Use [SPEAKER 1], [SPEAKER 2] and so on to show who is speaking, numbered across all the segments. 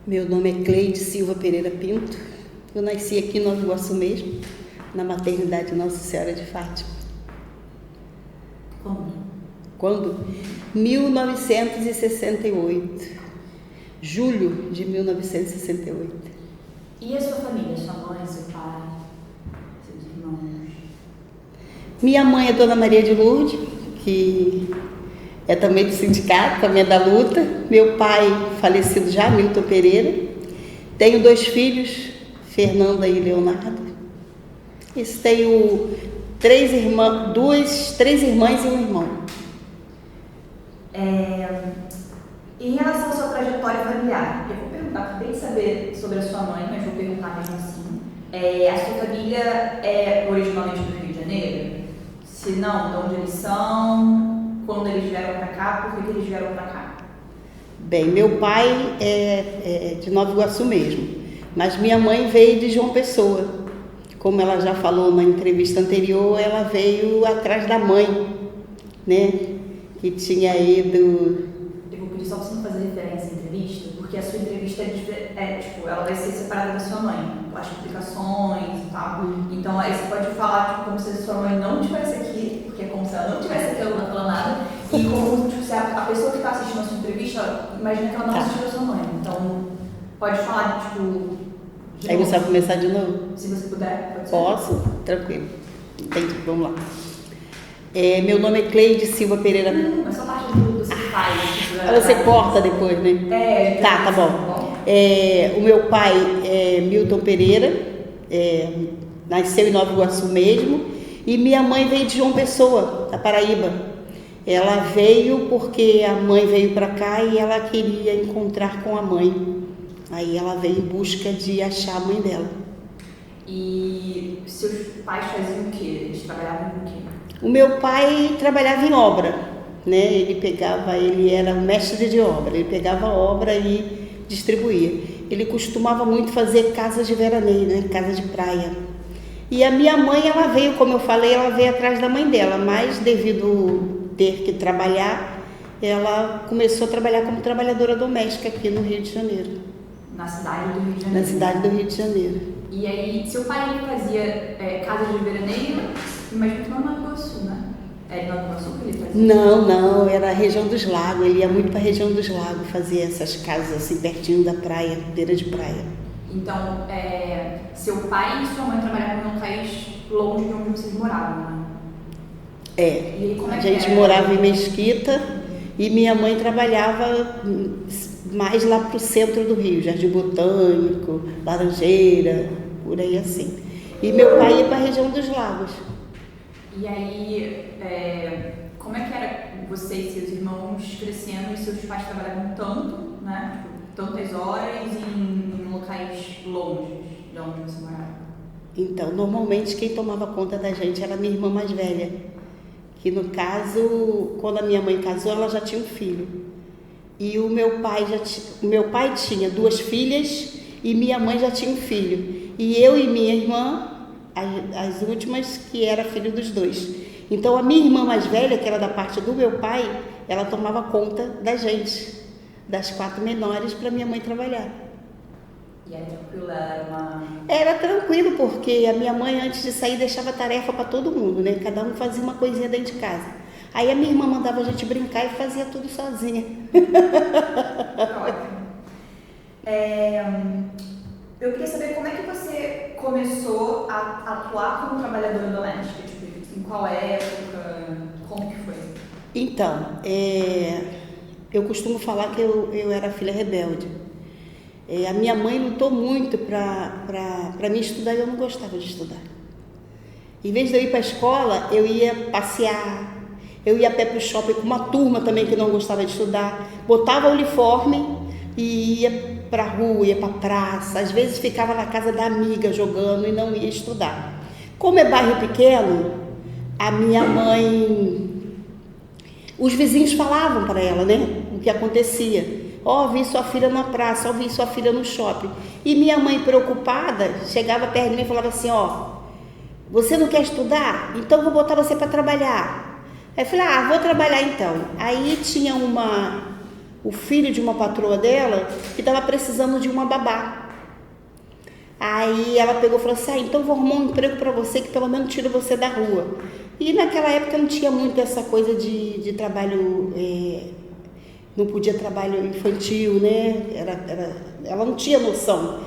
[SPEAKER 1] Meu nome é Cleide Silva Pereira Pinto. Eu nasci aqui em Nova Iguaçu mesmo, na maternidade Nossa Senhora de Fátima. Quando? 1968. Julho de 1968.
[SPEAKER 2] E a sua família? Sua mãe, seu pai, seus irmãos?
[SPEAKER 1] Minha mãe é Dona Maria de Lourdes, que é também do sindicato, também é da luta. Meu pai, falecido já, Milton Pereira. Tenho 2 filhos, Fernanda e Leonardo. Tenho 3 irmãs e um irmão.
[SPEAKER 2] Em relação à sua trajetória familiar, eu vou perguntar, acabei de saber sobre a sua mãe, mas vou perguntar mesmo assim. A sua família é originalmente do Rio de Janeiro? Se não, de onde eles são? Quando eles vieram para cá? Por que eles vieram para cá?
[SPEAKER 1] Bem, meu pai é de Nova Iguaçu mesmo, mas minha mãe veio de João Pessoa. Como ela já falou na entrevista anterior, ela veio atrás da mãe, né? Que tinha ido...
[SPEAKER 2] Eu vou pedir só para você não fazer referência à entrevista, porque a sua entrevista ela vai ser separada da sua mãe, com as explicações e tal. Então aí você pode falar como se a sua mãe não estivesse aqui, porque é como se ela não estivesse aqui, ela não falando nada, e como se a pessoa que está assistindo a sua entrevista, imagina que ela não assistiu a sua mãe. Então pode falar,
[SPEAKER 1] Aí você vai começar de novo?
[SPEAKER 2] Se você puder, pode ser.
[SPEAKER 1] Posso? Tranquilo. Entendi, vamos lá. Meu nome é Cleide Silva Pereira.
[SPEAKER 2] É só parte do seu pai.
[SPEAKER 1] Você corta depois, né? Tá bom. O meu pai é Milton Pereira, nasceu em Nova Iguaçu mesmo, e minha mãe veio de João Pessoa, da Paraíba. Ela veio porque a mãe veio para cá e ela queria encontrar com a mãe. Aí ela veio em busca de achar a mãe dela.
[SPEAKER 2] E seus pais faziam o quê? Eles trabalhavam com o quê?
[SPEAKER 1] O meu pai trabalhava em obra, né? Ele era um mestre de obra, ele pegava a obra e distribuía. Ele costumava muito fazer casas de veraneio, né? Casa de praia. E a minha mãe, ela veio, como eu falei, ela veio atrás da mãe dela, mas devido ter que trabalhar, ela começou a trabalhar como trabalhadora doméstica aqui no Rio de Janeiro.
[SPEAKER 2] Na cidade do Rio de Janeiro?
[SPEAKER 1] Na cidade do Rio de Janeiro.
[SPEAKER 2] E aí, seu pai fazia casas de veraneio, imagino que não na Nova Iguaçu, né? Era em Nova Iguaçu que ele fazia?
[SPEAKER 1] Não, era a região dos lagos, ele ia muito para a região dos lagos, fazia essas casas assim, pertinho da praia, beira de praia.
[SPEAKER 2] Então, seu pai e sua mãe trabalhavam em locais longe de onde vocês moravam, né? E aí, como
[SPEAKER 1] a gente morava em Mesquita e minha mãe trabalhava mais lá pro centro do Rio, Jardim Botânico, Laranjeira, por aí assim. E meu pai ia para a região dos lagos.
[SPEAKER 2] E aí, como é que era você e seus irmãos crescendo e seus pais trabalhavam tanto, né? Tantas horas em locais longe de onde você morava?
[SPEAKER 1] Então, normalmente quem tomava conta da gente era a minha irmã mais velha. Que no caso, quando a minha mãe casou, ela já tinha um filho. E o meu pai tinha 2 filhas e minha mãe já tinha um filho. E eu e minha irmã, as últimas, que era filho dos 2. Então a minha irmã mais velha, que era da parte do meu pai, ela tomava conta da gente, das 4 menores, para minha mãe trabalhar.
[SPEAKER 2] E era tranquilo?
[SPEAKER 1] Era tranquilo, porque a minha mãe, antes de sair, deixava tarefa para todo mundo, né? Cada um fazia uma coisinha dentro de casa. Aí a minha irmã mandava a gente brincar e fazia tudo sozinha.
[SPEAKER 2] Ótimo. Eu queria saber como é que você começou a atuar como trabalhadora doméstica, em qual época, como que foi?
[SPEAKER 1] Então, eu costumo falar que eu era filha rebelde. A minha mãe lutou muito para mim estudar e eu não gostava de estudar. Em vez de eu ir para a escola, eu ia passear, eu ia a pé para o shopping com uma turma também que não gostava de estudar, botava o uniforme e ia para a rua, ia para a praça, às vezes ficava na casa da amiga jogando e não ia estudar. Como é bairro pequeno, a minha mãe, os vizinhos falavam para ela, né, o que acontecia. Vi sua filha na praça, vi sua filha no shopping. E minha mãe, preocupada, chegava perto de mim e falava assim, você não quer estudar? Então vou botar você para trabalhar. Aí eu falei, vou trabalhar então. Aí tinha o filho de uma patroa dela que estava precisando de uma babá. Aí ela pegou e falou assim, então vou arrumar um emprego para você que pelo menos tira você da rua. E naquela época não tinha muito essa coisa de trabalho, não podia trabalho infantil, né? Ela não tinha noção.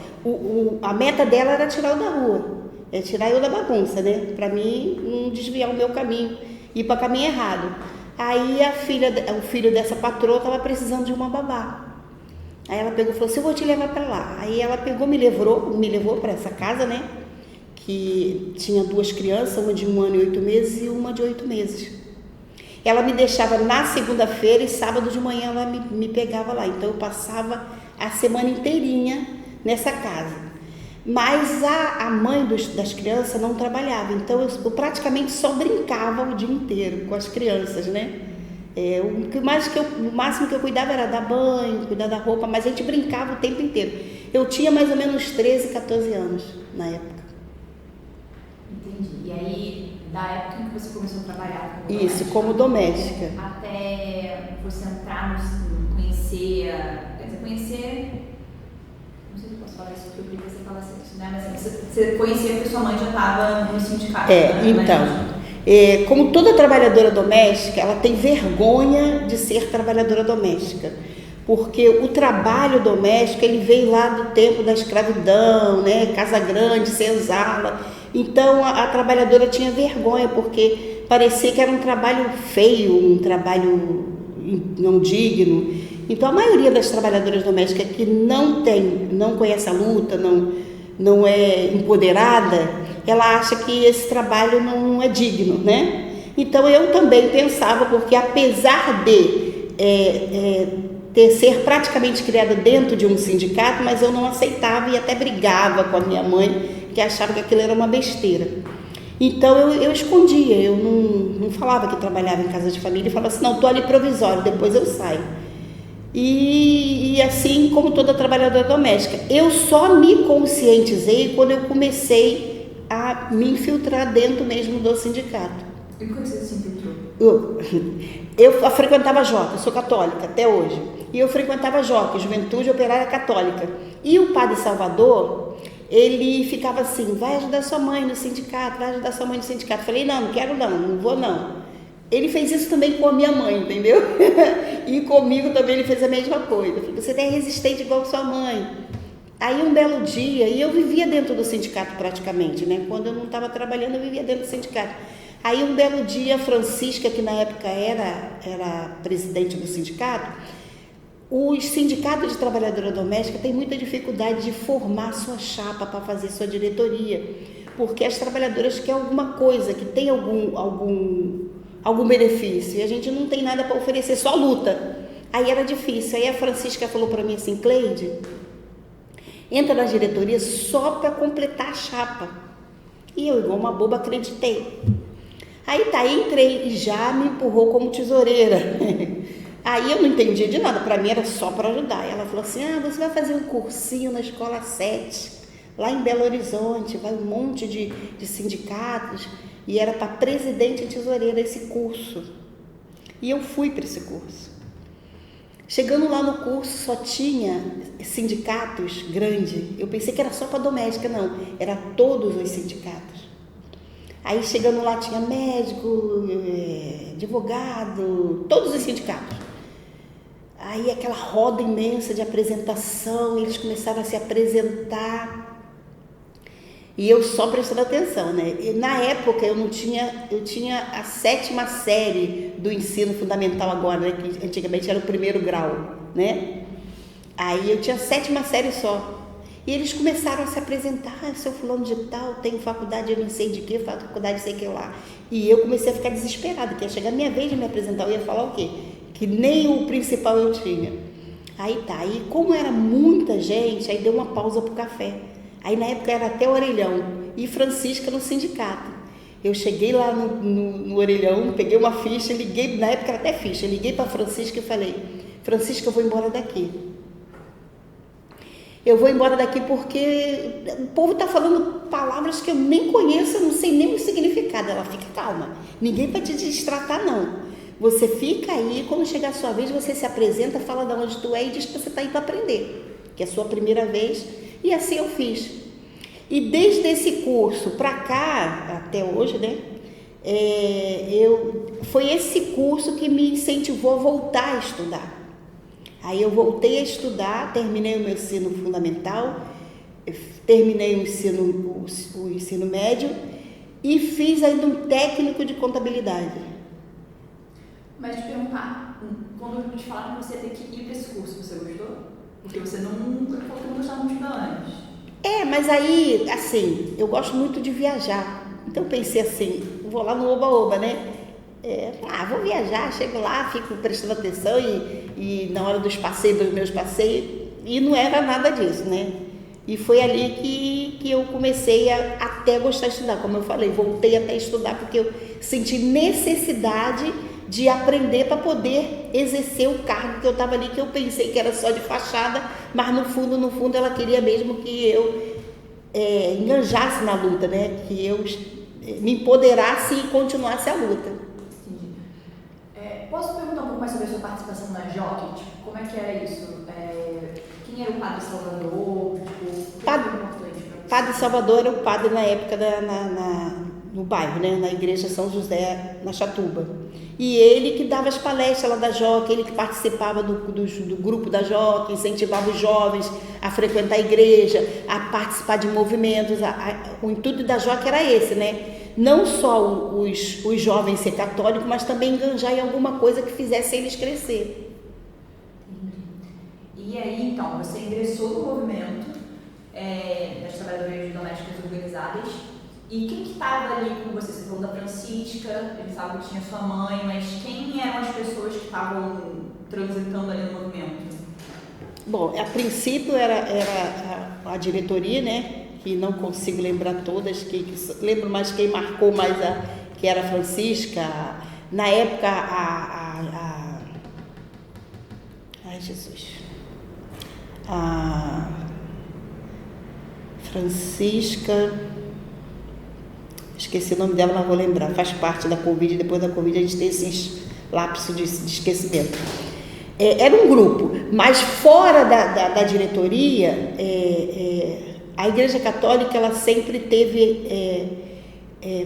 [SPEAKER 1] A meta dela era tirar eu da rua, tirar eu da bagunça, né? Para mim não desviar o meu caminho, ir para caminho errado. Aí o filho dessa patroa estava precisando de uma babá. Aí ela pegou e falou assim, eu vou te levar para lá. Aí ela pegou, me levou para essa casa, né? Que tinha 2 crianças, uma de 1 ano e 8 meses e uma de 8 meses. Ela me deixava na segunda-feira e sábado de manhã ela me pegava lá. Então eu passava a semana inteirinha nessa casa. Mas a mãe das crianças não trabalhava, então eu praticamente só brincava o dia inteiro com as crianças, né? O máximo que eu cuidava era dar banho, cuidar da roupa, mas a gente brincava o tempo inteiro. Eu tinha mais ou menos 13, 14 anos na época.
[SPEAKER 2] Entendi. E aí, da época em que você começou a trabalhar como
[SPEAKER 1] doméstica? Isso, como doméstica.
[SPEAKER 2] Até você entrar conhecer, não sei se eu posso falar isso, porque eu queria que você falasse isso, né? Mas você conhecia que sua mãe já estava no sindicato, né?
[SPEAKER 1] Então... como toda trabalhadora doméstica, ela tem vergonha de ser trabalhadora doméstica, porque o trabalho doméstico ele veio lá do tempo da escravidão, né? Casa grande, senzala. Então a trabalhadora tinha vergonha, porque parecia que era um trabalho feio, um trabalho não digno. Então a maioria das trabalhadoras domésticas que não conhece a luta, não é empoderada, ela acha que esse trabalho não é digno, né? Então eu também pensava, porque apesar de ser praticamente criada dentro de um sindicato, mas eu não aceitava e até brigava com a minha mãe, que achava que aquilo era uma besteira. Então eu escondia, eu não falava que trabalhava em casa de família, e falava assim, não, estou ali provisório, depois eu saio. E assim como toda trabalhadora doméstica, eu só me conscientizei quando eu comecei a me infiltrar dentro mesmo do sindicato.
[SPEAKER 2] E quando você se infiltrou?
[SPEAKER 1] Eu frequentava a JOC, eu sou católica até hoje, e eu frequentava a JOC, Juventude Operária Católica. E o padre Salvador, ele ficava assim, vai ajudar sua mãe no sindicato, vai ajudar sua mãe no sindicato. Falei, não quero não vou não. Ele fez isso também com a minha mãe, entendeu? E comigo também ele fez a mesma coisa. Eu falei, você é resistente igual sua mãe. Aí um belo dia, e eu vivia dentro do sindicato praticamente, né? Quando eu não estava trabalhando, eu vivia dentro do sindicato. Aí um belo dia, a Francisca, que na época era presidente do sindicato, os sindicatos de trabalhadora doméstica têm muita dificuldade de formar sua chapa para fazer sua diretoria, porque as trabalhadoras querem alguma coisa, que tem algum benefício, e a gente não tem nada para oferecer, só luta. Aí era difícil. Aí a Francisca falou para mim assim, Cleide, entra na diretoria só para completar a chapa. E eu, igual uma boba, acreditei. Aí entrei e já me empurrou como tesoureira. Aí eu não entendia de nada, para mim era só para ajudar. Ela falou assim, você vai fazer um cursinho na Escola 7, lá em Belo Horizonte, vai um monte de sindicatos, e era para presidente e tesoureira esse curso. E eu fui para esse curso. Chegando lá no curso, só tinha sindicatos grandes. Eu pensei que era só para doméstica, não. Era todos os sindicatos. Aí, chegando lá, tinha médico, advogado, todos os sindicatos. Aí, aquela roda imensa de apresentação, eles começaram a se apresentar. E eu só prestando atenção, né? E na época eu tinha a 7ª série do ensino fundamental agora, né? Que antigamente era o 1º grau, né? Aí eu tinha a 7ª série só. E eles começaram a se apresentar, seu fulano de tal, tenho faculdade, eu não sei de que, faculdade sei que lá. E eu comecei a ficar desesperada, que ia chegar a minha vez de me apresentar, eu ia falar o quê? Que nem o principal eu tinha. Aí como era muita gente, aí deu uma pausa pro café. Aí na época era até Orelhão e Francisca no sindicato. Eu cheguei lá no Orelhão, peguei uma ficha, liguei, na época era até ficha, liguei para Francisca e falei, Francisca, eu vou embora daqui. Eu vou embora daqui porque o povo está falando palavras que eu nem conheço, eu não sei nem o significado. Ela, fica calma, ninguém vai te destratar não. você fica aí, quando chegar a sua vez, você se apresenta, fala de onde tu é e diz que você está aí para aprender, que é a sua primeira vez, e assim eu fiz. E desde esse curso para cá, até hoje, né, foi esse curso que me incentivou a voltar a estudar. Aí eu voltei a estudar, terminei o meu ensino fundamental, terminei o ensino médio e fiz ainda um técnico de contabilidade.
[SPEAKER 2] Mas te perguntar, quando te falaram que você ia ter que ir para esse curso, você gostou? Porque você nunca falou que não gostava muito de estudar antes.
[SPEAKER 1] Mas aí, assim, eu gosto muito de viajar. Então eu pensei assim, vou lá no Oba-Oba, né? Vou viajar, chego lá, fico prestando atenção e na hora dos passeios, dos meus passeios, e não era nada disso, né? E foi ali que eu comecei a até gostar de estudar, como eu falei, voltei até a estudar porque eu senti necessidade de aprender para poder exercer o cargo que eu estava ali, que eu pensei que era só de fachada, mas no fundo ela queria mesmo que eu enganjasse na luta, né? Que eu me empoderasse e continuasse a luta.
[SPEAKER 2] Entendi. Posso perguntar um pouco mais sobre a sua participação na Jockey? Tipo, como é que era isso? Quem era o Padre Salvador?
[SPEAKER 1] Padre Salvador era o padre na época no bairro, né? Na igreja São José, na Chatuba. E ele que dava as palestras lá da Jockey, ele que participava do grupo da Jockey, incentivava os jovens a frequentar a igreja, a participar de movimentos. O intuito da Jockey era esse, né? Não só os jovens ser católicos, mas também enganjar em alguma coisa que fizesse eles crescer.
[SPEAKER 2] E aí, então, você ingressou no movimento das trabalhadoras domésticas organizadas. E quem que estava ali com você? Você falou da Francisca, ele sabe que tinha sua mãe, mas quem eram as pessoas que estavam transitando ali no movimento?
[SPEAKER 1] Bom, a princípio era a diretoria, né? Que não consigo lembrar todas, lembro mais quem marcou mais, que era a Francisca. Na época, ai, Jesus. A Francisca, esqueci o nome dela, não vou lembrar, faz parte da Covid, depois da Covid a gente tem esses lapsos de esquecimento. Era um grupo, mas fora da diretoria, a Igreja Católica ela sempre teve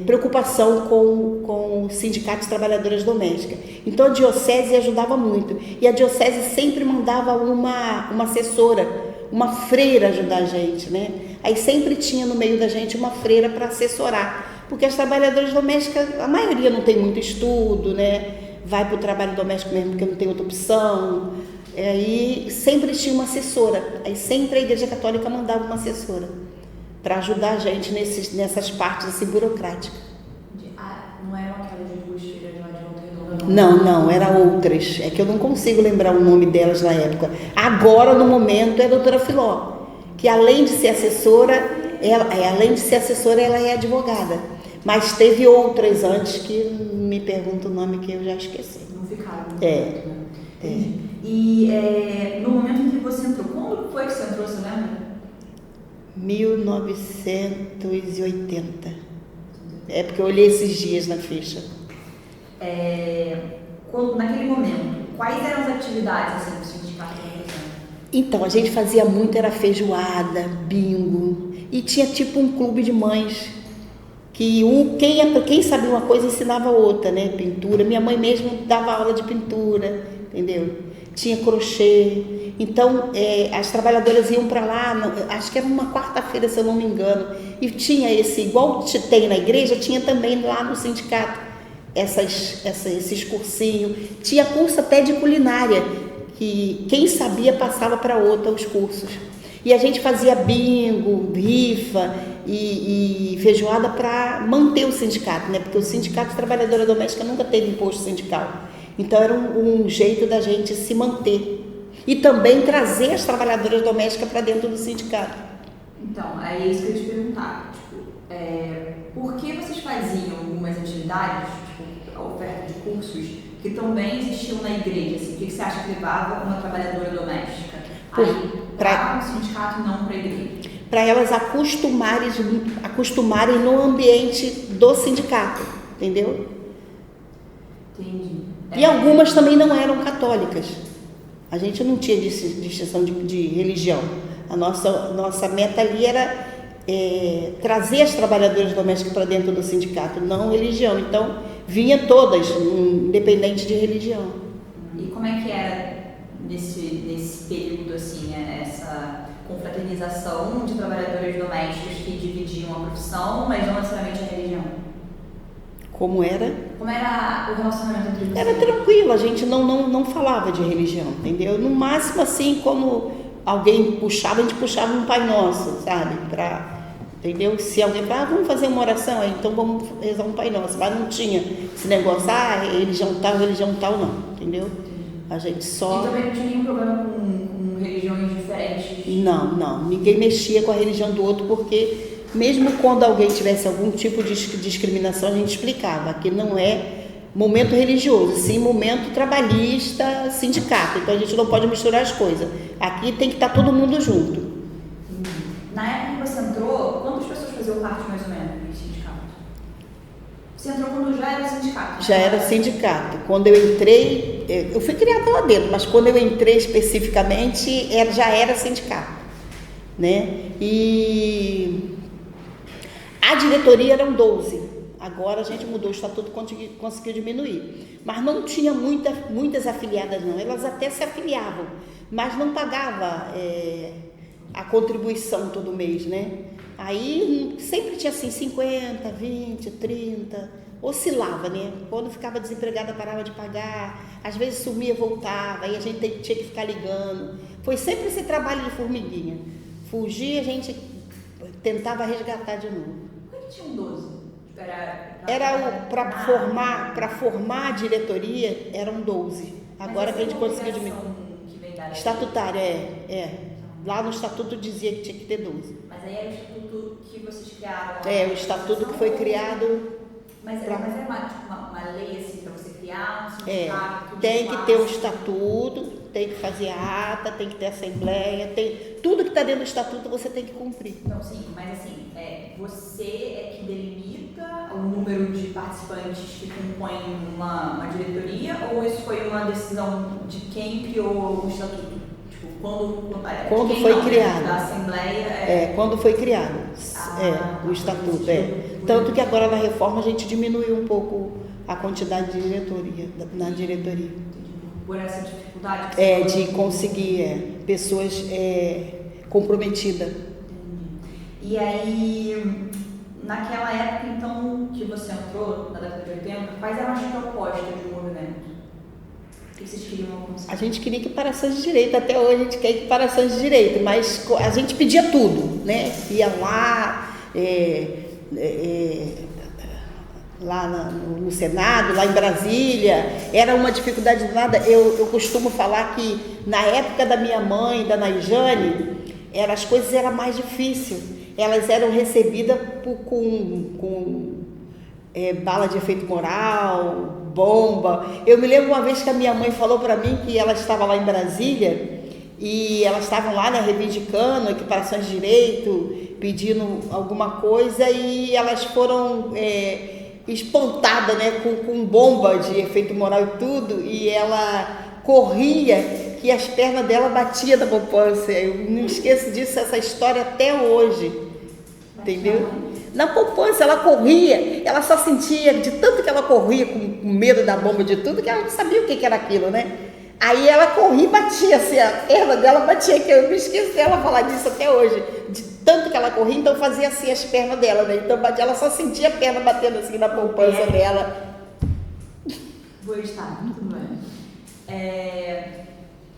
[SPEAKER 1] preocupação com o Sindicato de Trabalhadoras Domésticas. Então a diocese ajudava muito, e a diocese sempre mandava uma assessora, uma freira ajudar a gente, né? Aí sempre tinha no meio da gente uma freira para assessorar, porque as trabalhadoras domésticas, a maioria não tem muito estudo, né? Vai para o trabalho doméstico mesmo porque não tem outra opção. Aí sempre tinha uma assessora, aí sempre a Igreja Católica mandava uma assessora para ajudar a gente nessas partes assim, burocráticas.
[SPEAKER 2] Não eram aquelas de duas filhas lá de Volta Redonda?
[SPEAKER 1] Não, eram outras. É que eu não consigo lembrar o nome delas na época. Agora, no momento, é a doutora Filó, que além de ser assessora, ela é advogada. Mas teve outras antes que me perguntam o nome que eu já esqueci.
[SPEAKER 2] Não ficaram. E no momento em que você entrou, quando foi que você entrou, você lembra?
[SPEAKER 1] 1980. É porque eu olhei esses dias na ficha.
[SPEAKER 2] Naquele momento, quais eram as atividades assim, do sindicato?
[SPEAKER 1] Então, a gente fazia muito, era feijoada, bingo, e tinha tipo um clube de mães, que quem sabia uma coisa ensinava a outra, né? Pintura, minha mãe mesmo dava aula de pintura, entendeu? Tinha crochê, então as trabalhadoras iam para lá, acho que era uma quarta-feira, se eu não me engano, e tinha igual tem na igreja, tinha também lá no sindicato, esses cursinhos, tinha curso até de culinária, que quem sabia passava para outra os cursos. E a gente fazia bingo, rifa e feijoada para manter o sindicato, né? Porque o Sindicato de Trabalhadora Doméstica nunca teve imposto sindical. Então era um jeito da gente se manter. E também trazer as trabalhadoras domésticas para dentro do sindicato.
[SPEAKER 2] Então, é isso que eu ia te perguntar. Por que vocês faziam algumas atividades, tipo, a oferta de cursos, que também existiam na igreja? Assim, o que você acha que levava uma trabalhadora doméstica para o sindicato e não para a igreja?
[SPEAKER 1] Para elas acostumarem no ambiente do sindicato, entendeu?
[SPEAKER 2] Entendi.
[SPEAKER 1] E algumas também não eram católicas. A gente não tinha distinção de religião. A nossa meta ali era trazer as trabalhadoras domésticas para dentro do sindicato, não religião. Então, vinha todas, independente de religião.
[SPEAKER 2] E como é que era nesse período, assim, essa confraternização de trabalhadoras domésticas que dividiam a profissão, mas não necessariamente a religião?
[SPEAKER 1] Como era?
[SPEAKER 2] Como era o relacionamento entre vocês?
[SPEAKER 1] Era tranquilo, a gente não falava de religião, entendeu? No máximo, assim, quando alguém puxava, a gente puxava um Pai Nosso, sabe? Entendeu? Se alguém falava, vamos fazer uma oração, aí, então vamos rezar um Pai Nosso. Mas não tinha esse negócio, religião tal, não, entendeu? A gente só...
[SPEAKER 2] E também não tinha nenhum problema com religiões diferentes?
[SPEAKER 1] Não. Ninguém mexia com a religião do outro, porque mesmo quando alguém tivesse algum tipo de discriminação, a gente explicava que não é momento religioso, sim momento trabalhista, sindicato. Então a gente não pode misturar as coisas. Aqui tem que estar todo mundo junto.
[SPEAKER 2] Na época que você entrou, quantas pessoas faziam parte mais ou menos do sindicato? Você entrou quando já era sindicato? Né?
[SPEAKER 1] Já era sindicato. Quando eu entrei, eu fui criada lá dentro, mas quando eu entrei especificamente, já era sindicato, né? E a diretoria eram 12. Agora a gente mudou o estatuto e conseguiu diminuir. Mas não tinha muitas afiliadas, não. Elas até se afiliavam, mas não pagava a contribuição todo mês, né? Aí sempre tinha assim 50, 20, 30, oscilava, né? Quando ficava desempregada parava de pagar, às vezes sumia, voltava, aí a gente tinha que ficar ligando. Foi sempre esse trabalho de formiguinha. Fugia, a gente tentava resgatar de novo.
[SPEAKER 2] Por que tinham 12?
[SPEAKER 1] Era para formar a diretoria, eram 12. Agora que a gente conseguiu diminuir. Estatutária, Lá no estatuto dizia que tinha que ter 12.
[SPEAKER 2] Mas aí era o estatuto que vocês criaram?
[SPEAKER 1] O estatuto que foi criado...
[SPEAKER 2] Mas é uma lei assim para você criar um sindicato?
[SPEAKER 1] Tem que ter o estatuto, tem que fazer a ata, tem que ter assembleia, tudo que está dentro do estatuto você tem que cumprir.
[SPEAKER 2] Não, sim, mas assim, você é que delimita o número de participantes que compõem uma diretoria, ou isso foi uma decisão de quem criou o estatuto?
[SPEAKER 1] Quando foi criado.
[SPEAKER 2] Da Assembleia?
[SPEAKER 1] Quando foi criado. O estatuto. Tanto que agora na reforma a gente diminuiu um pouco a quantidade de diretoria, na diretoria.
[SPEAKER 2] Por essa dificuldade?
[SPEAKER 1] De conseguir pessoas comprometidas.
[SPEAKER 2] Entendi. E aí, naquela época, então, que você entrou, na década de 80, quais eram as propostas do movimento? O que vocês queriam alcançar?
[SPEAKER 1] A gente queria equiparações de direito, até hoje a gente quer equiparações de direito, mas a gente pedia tudo, né? Ia lá, lá no Senado, lá em Brasília, era uma dificuldade de nada. Eu costumo falar que na época da minha mãe, da Naijane, as coisas eram mais difíceis. Elas eram recebidas com bala de efeito moral, bomba. Eu me lembro uma vez que a minha mãe falou para mim que ela estava lá em Brasília e elas estavam lá, né, reivindicando equiparações de direito, pedindo alguma coisa, e elas foram espantadas, né, com bomba de efeito moral e tudo, e ela corria que as pernas dela batiam da poupança. Eu não esqueço disso, essa história até hoje, entendeu? Na poupança ela corria, ela só sentia, de tanto que ela corria com medo da bomba de tudo, que ela não sabia o que era aquilo, né? Aí ela corria e batia assim, a perna dela batia, que eu me esqueço dela falar disso até hoje, de tanto que ela corria, então fazia assim as pernas dela, né? Então batia, ela só sentia a perna batendo assim na poupança dela.
[SPEAKER 2] Boa estar, muito bem.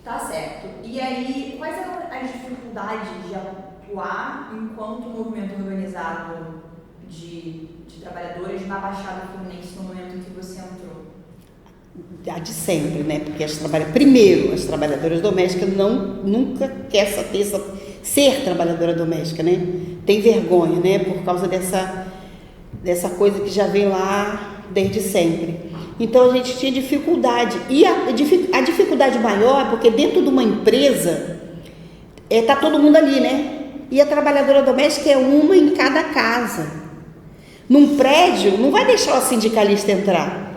[SPEAKER 2] Tá certo. E aí, quais eram as dificuldades de atuar enquanto movimento organizado de trabalhadores na Baixada Fluminense no momento em que você entrou?
[SPEAKER 1] A de sempre, né? Porque as trabalhadoras domésticas nunca quer ser trabalhadora doméstica, né? Tem vergonha, né? Por causa dessa coisa que já vem lá desde sempre. Então a gente tinha dificuldade. E a dificuldade maior é porque dentro de uma empresa tá todo mundo ali, né? E a trabalhadora doméstica é uma em cada casa. Num prédio, não vai deixar o sindicalista entrar.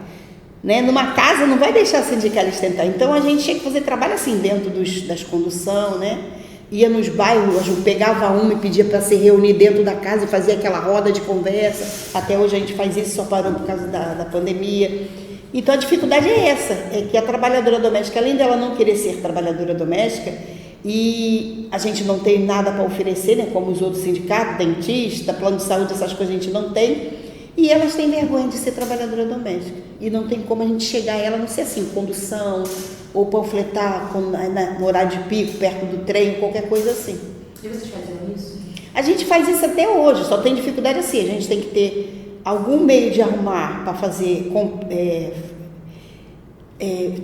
[SPEAKER 1] né? Numa casa não vai deixar sindicalista entrar. Então a gente tinha que fazer trabalho assim dentro das condução, né? Ia nos bairros, pegava uma e pedia para se reunir dentro da casa e fazia aquela roda de conversa. Até hoje a gente faz isso, só parou por causa da pandemia. Então a dificuldade é essa, é que a trabalhadora doméstica, além dela não querer ser trabalhadora doméstica, e a gente não tem nada para oferecer, né, como os outros sindicatos, dentista, plano de saúde, essas coisas a gente não tem, e elas têm vergonha de ser trabalhadora doméstica. E não tem como a gente chegar a ela, não sei assim, condução, ou panfletar no horário de pico, perto do trem, qualquer coisa assim.
[SPEAKER 2] E vocês faziam isso?
[SPEAKER 1] A gente faz isso até hoje, só tem dificuldade assim, a gente tem que ter algum meio de arrumar para fazer,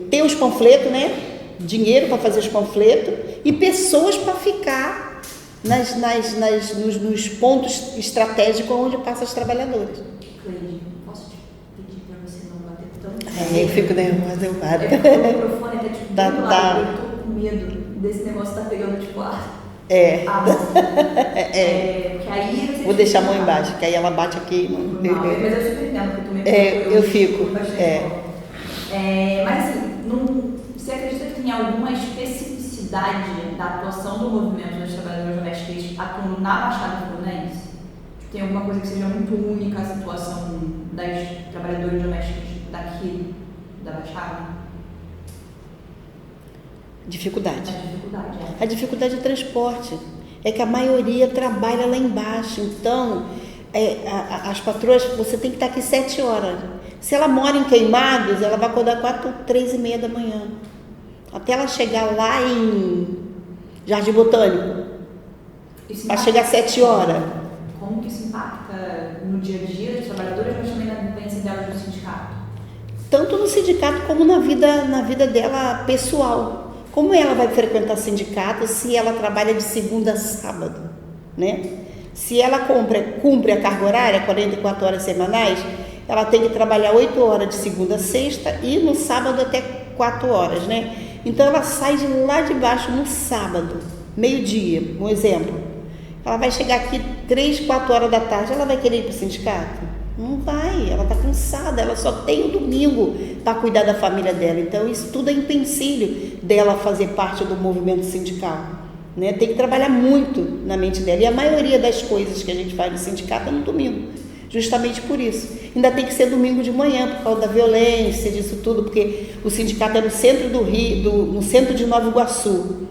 [SPEAKER 1] ter os panfletos, né? Dinheiro para fazer os panfletos e pessoas para ficar nos pontos estratégicos onde passam as trabalhadoras.
[SPEAKER 2] Cleide, posso te pedir para você não bater tanto?
[SPEAKER 1] Eu fico nervosa, eu paro.
[SPEAKER 2] O microfone tá tipo
[SPEAKER 1] Tá,
[SPEAKER 2] do lado,
[SPEAKER 1] tá.
[SPEAKER 2] eu tô com medo desse negócio tá pegando tipo ar.
[SPEAKER 1] É.
[SPEAKER 2] Que aí você
[SPEAKER 1] Vou deixar a mão embaixo, que aí ela bate aqui.
[SPEAKER 2] Mas eu super entendo, porque eu também
[SPEAKER 1] eu fico.
[SPEAKER 2] bastante. Mas assim, você acredita que tem alguma especificidade da atuação do movimento das trabalhadoras domésticas atuando na Baixada Fluminense? Tem alguma coisa que seja muito única a situação das trabalhadoras domésticas daqui da Baixada?
[SPEAKER 1] Dificuldade.
[SPEAKER 2] A
[SPEAKER 1] A dificuldade é transporte. É que a maioria trabalha lá embaixo. Então, as patroas, você tem que estar aqui 7 horas. Se ela mora em Queimados, ela vai acordar 3h30 da manhã. Até ela chegar lá em Jardim Botânico. Vai chegar 7 horas.
[SPEAKER 2] Como que isso impacta no dia a dia das trabalhadoras, mas também na vivência delas no sindicato?
[SPEAKER 1] Tanto no sindicato como na vida dela pessoal. Como ela vai frequentar sindicato se ela trabalha de segunda a sábado, né? Se ela cumpre a carga horária, 44 horas semanais, ela tem que trabalhar 8 horas de segunda a sexta e no sábado até 4 horas, né? Então ela sai de lá de baixo no sábado, meio-dia, um exemplo. Ela vai chegar aqui 3, 4 horas da tarde, ela vai querer ir para o sindicato? Não vai, ela está cansada, ela só tem o domingo para cuidar da família dela. Então isso tudo é empecilho dela fazer parte do movimento sindical, né? Tem que trabalhar muito na mente dela. E a maioria das coisas que a gente faz no sindicato é no domingo, justamente por isso. Ainda tem que ser domingo de manhã, por causa da violência, disso tudo, porque o sindicato é no centro do Rio, no centro de Nova Iguaçu.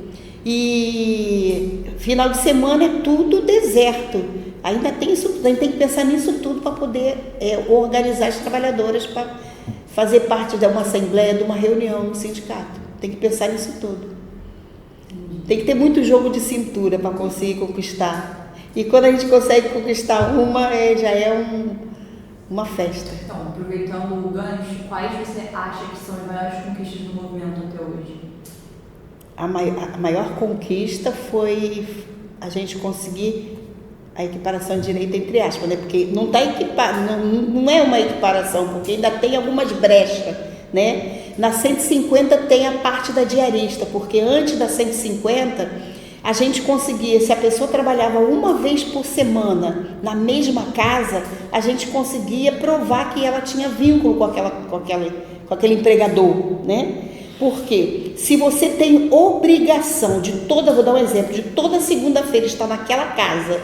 [SPEAKER 1] E final de semana é tudo deserto. Ainda tem isso tudo, a gente tem que pensar nisso tudo para poder organizar as trabalhadoras para fazer parte de uma assembleia, de uma reunião no sindicato. Tem que pensar nisso tudo. Tem que ter muito jogo de cintura para conseguir conquistar. E quando a gente consegue conquistar uma, já é uma festa.
[SPEAKER 2] Então, aproveitando o gancho, quais você acha que são as maiores conquistas do movimento até hoje?
[SPEAKER 1] A maior conquista foi a gente conseguir a equiparação de direito entre aspas, né? Porque não está não é uma equiparação, porque ainda tem algumas brechas, né? Na 150 tem a parte da diarista, porque antes da 150 a gente conseguia, se a pessoa trabalhava uma vez por semana na mesma casa, a gente conseguia provar que ela tinha vínculo com aquele empregador, né? Porque se você tem obrigação vou dar um exemplo, de toda segunda-feira estar naquela casa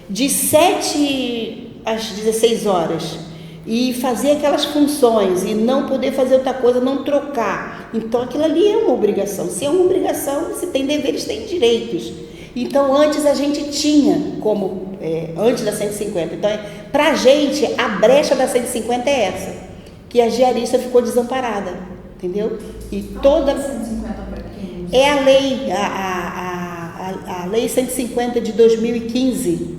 [SPEAKER 1] de 7 às 16 horas e fazer aquelas funções e não poder fazer outra coisa, não trocar, então aquilo ali é uma obrigação. Se é uma obrigação, se tem deveres, tem direitos. Então antes a gente tinha como, antes da 150, então pra gente a brecha da 150 é essa, que a diarista ficou desamparada, entendeu? E toda
[SPEAKER 2] 150 para quem?
[SPEAKER 1] É a lei, a lei 150 de 2015,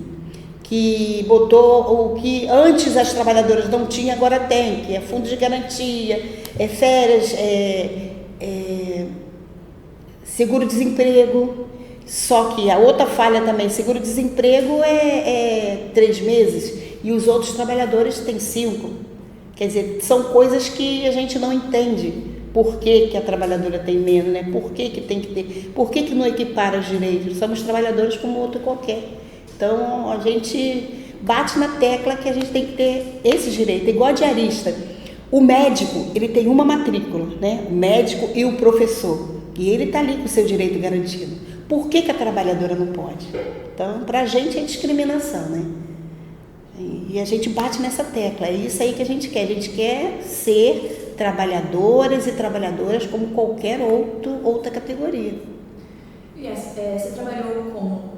[SPEAKER 1] que botou o que antes as trabalhadoras não tinham, agora tem, que é fundo de garantia, férias, seguro-desemprego. Só que a outra falha também, seguro-desemprego é 3 meses e os outros trabalhadores têm 5. Quer dizer, são coisas que a gente não entende. Por que a trabalhadora tem menos, né? Por que tem que ter? Por que não equipara os direitos? Somos trabalhadores como outro qualquer. Então, a gente bate na tecla que a gente tem que ter esses direitos. Igual a diarista. O médico, ele tem uma matrícula, né? O médico e o professor. E ele está ali com o seu direito garantido. Por que a trabalhadora não pode? Então, para a gente é discriminação, né? E a gente bate nessa tecla. É isso aí que a gente quer. A gente quer ser trabalhadoras e trabalhadoras como qualquer outra categoria.
[SPEAKER 2] E você trabalhou como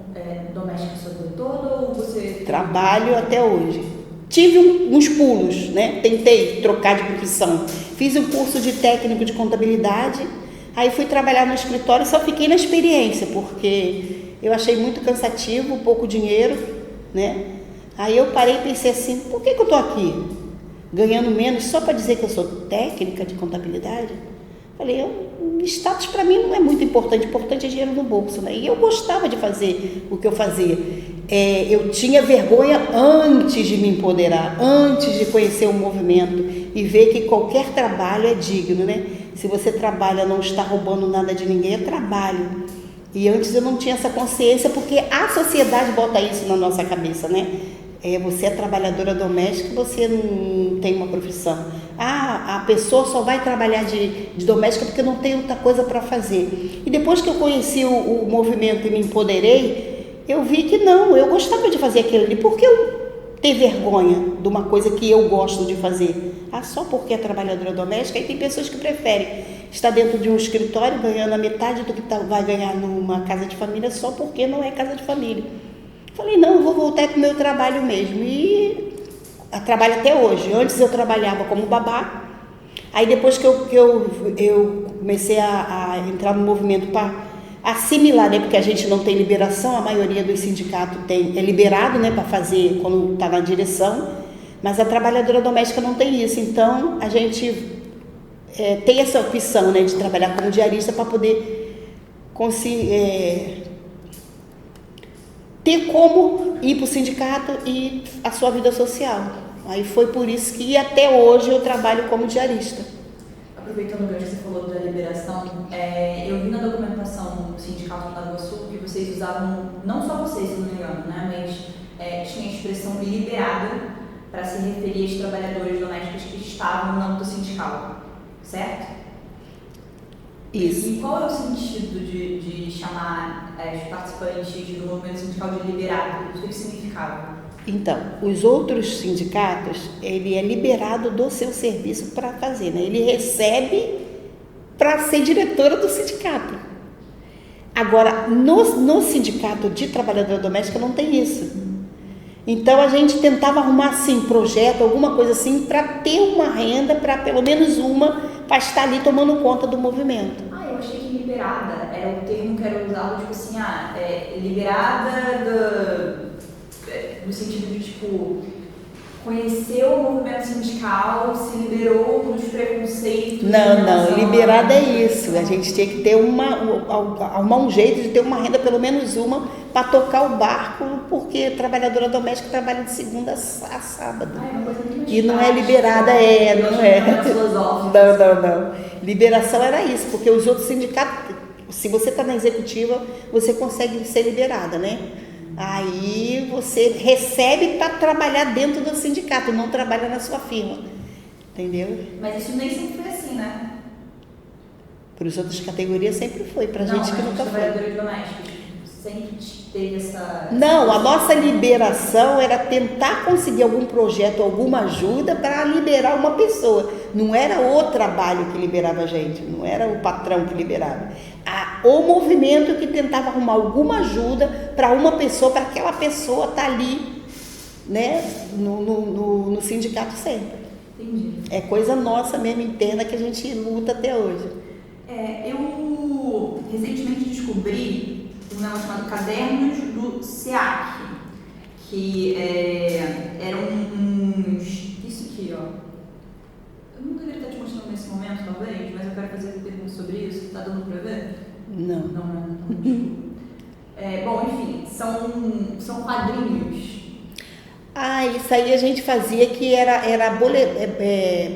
[SPEAKER 2] doméstica a sua vida toda ou você...
[SPEAKER 1] Trabalho até hoje. Tive uns pulos, né? Tentei trocar de profissão. Fiz um curso de técnico de contabilidade, aí fui trabalhar no escritório e só fiquei na experiência, porque eu achei muito cansativo, pouco dinheiro, né? Aí eu parei e pensei assim, por que eu estou aqui ganhando menos só para dizer que eu sou técnica de contabilidade? Falei, status para mim não é muito importante, importante é dinheiro no bolso, né? E eu gostava de fazer o que eu fazia. Eu tinha vergonha antes de me empoderar, antes de conhecer o movimento e ver que qualquer trabalho é digno, né? Se você trabalha, não está roubando nada de ninguém, é trabalho. E antes eu não tinha essa consciência porque a sociedade bota isso na nossa cabeça, né? Você é trabalhadora doméstica, você não tem uma profissão. A pessoa só vai trabalhar de doméstica porque não tem outra coisa para fazer. E depois que eu conheci o movimento e me empoderei, eu vi que não, eu gostava de fazer aquilo ali. Por que eu ter vergonha de uma coisa que eu gosto de fazer? Só porque é trabalhadora doméstica? Aí tem pessoas que preferem estar dentro de um escritório ganhando a metade do que vai ganhar numa casa de família só porque não é casa de família. Falei, não, eu vou voltar para o meu trabalho mesmo. E trabalho até hoje. Antes eu trabalhava como babá. Aí depois que eu comecei a entrar no movimento para assimilar, né? Porque a gente não tem liberação, a maioria dos sindicatos é liberado, né? Para fazer quando está na direção. Mas a trabalhadora doméstica não tem isso. Então a gente tem essa opção, né? De trabalhar como diarista para poder ter como ir para o sindicato e a sua vida social. Aí foi por isso que até hoje eu trabalho como diarista.
[SPEAKER 2] Aproveitando o gancho que você falou da liberação, eu vi na documentação do Sindicato do Nova Sul que vocês usavam, não só vocês, se não me engano, né, mas tinha a expressão liberada para se referir aos trabalhadores domésticos que estavam no âmbito sindical, certo?
[SPEAKER 1] Isso.
[SPEAKER 2] E qual é o sentido de chamar os participantes do movimento sindical de liberado? O que significava?
[SPEAKER 1] Então, os outros sindicatos, ele é liberado do seu serviço para fazer, né? Ele recebe para ser diretora do sindicato. Agora, no sindicato de trabalhadora doméstica não tem isso. Então, a gente tentava arrumar, assim, projeto, alguma coisa assim, para ter uma renda, para pelo menos para estar ali tomando conta do movimento.
[SPEAKER 2] Eu achei que liberada era o termo que era usado, tipo assim, liberada no sentido de, tipo, conheceu o movimento sindical, se liberou dos preconceitos.
[SPEAKER 1] Não, liberada é isso. A gente tinha que ter arrumar um jeito de ter uma renda, pelo menos uma, para tocar o barco, porque trabalhadora doméstica trabalha de segunda a sábado. E não é liberada, não é. Não. Liberação era isso, porque os outros sindicatos, se você está na executiva, você consegue ser liberada, né? Aí você recebe para trabalhar dentro do sindicato, não trabalha na sua firma, entendeu?
[SPEAKER 2] Mas isso nem sempre foi assim, né?
[SPEAKER 1] Para as outras categorias sempre foi, para a gente que nunca foi.
[SPEAKER 2] Trabalhadores domésticos sempre teve essa...
[SPEAKER 1] Não, a nossa liberação era tentar conseguir algum projeto, alguma ajuda para liberar uma pessoa. Não era o trabalho que liberava a gente, não era o patrão que liberava. O movimento que tentava arrumar alguma ajuda para uma pessoa, para aquela pessoa estar ali, né, no sindicato sempre.
[SPEAKER 2] Entendi.
[SPEAKER 1] É coisa nossa mesmo, interna, que a gente luta até hoje.
[SPEAKER 2] Eu recentemente descobri um negócio chamado Cadernos do SEAC, que eram uns... Isso aqui, ó. Eu não deveria estar te mostrando nesse momento, talvez, mas eu quero fazer uma pergunta sobre isso. Tá dando para ver?
[SPEAKER 1] Não.
[SPEAKER 2] Não, desculpa. Bom, enfim, são quadrinhos.
[SPEAKER 1] Isso aí a gente fazia que era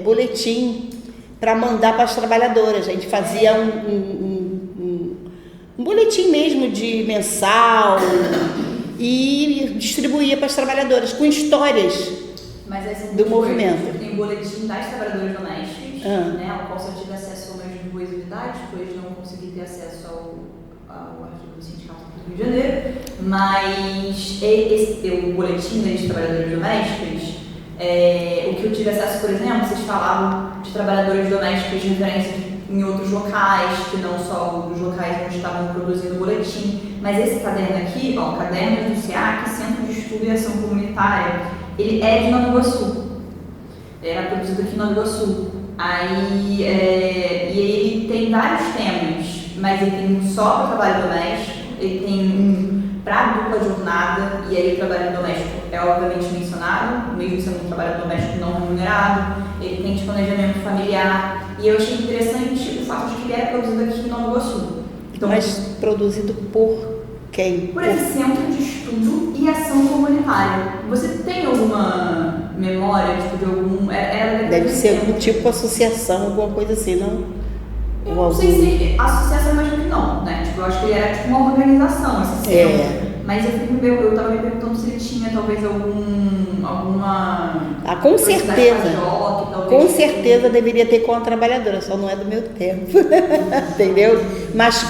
[SPEAKER 1] boletim para mandar para as trabalhadoras. A gente fazia um boletim mesmo de mensal e distribuía para as trabalhadoras com histórias
[SPEAKER 2] Mas aí são
[SPEAKER 1] do movimento.
[SPEAKER 2] Tem o boletim das trabalhadoras domésticas, né, ao qual só tive acesso ao mês de 2 unidades, depois não consegui ter acesso ao arquivo do Sindicato do Rio de Janeiro, mas o boletim das trabalhadoras domésticas, o que eu tive acesso, por exemplo, vocês falavam de trabalhadoras domésticas de referência em outros locais, que não só os locais onde estavam produzindo o boletim, mas esse caderno aqui, ó, Cadernos do SEAC, Centro de Estudo e Ação Comunitária, ele é de Nova Iguaçu, era produzido aqui em Nova Iguaçu. E ele tem vários temas, mas ele tem um só para trabalho doméstico, ele tem um para dupla jornada, e aí o trabalho doméstico é obviamente mencionado, mesmo sendo um trabalho doméstico não remunerado, ele tem de planejamento familiar, e eu achei interessante o fato de que ele era produzido aqui em Nova Iguaçu. Então,
[SPEAKER 1] mas produzido por quem?
[SPEAKER 2] Por esse Centro de Estudo e Ação Comunitária. Você tem alguma memória, tipo, de algum...
[SPEAKER 1] Deve ser algum tipo de associação, alguma coisa assim, não?
[SPEAKER 2] Eu não sei se associação, imagino que não, né? Tipo, eu acho que ele era tipo uma organização, esse centro. Mas eu tava me perguntando se ele tinha talvez alguma...
[SPEAKER 1] Com certeza. Com certeza deveria ter com a trabalhadora, só não é do meu tempo. Entendeu? Mas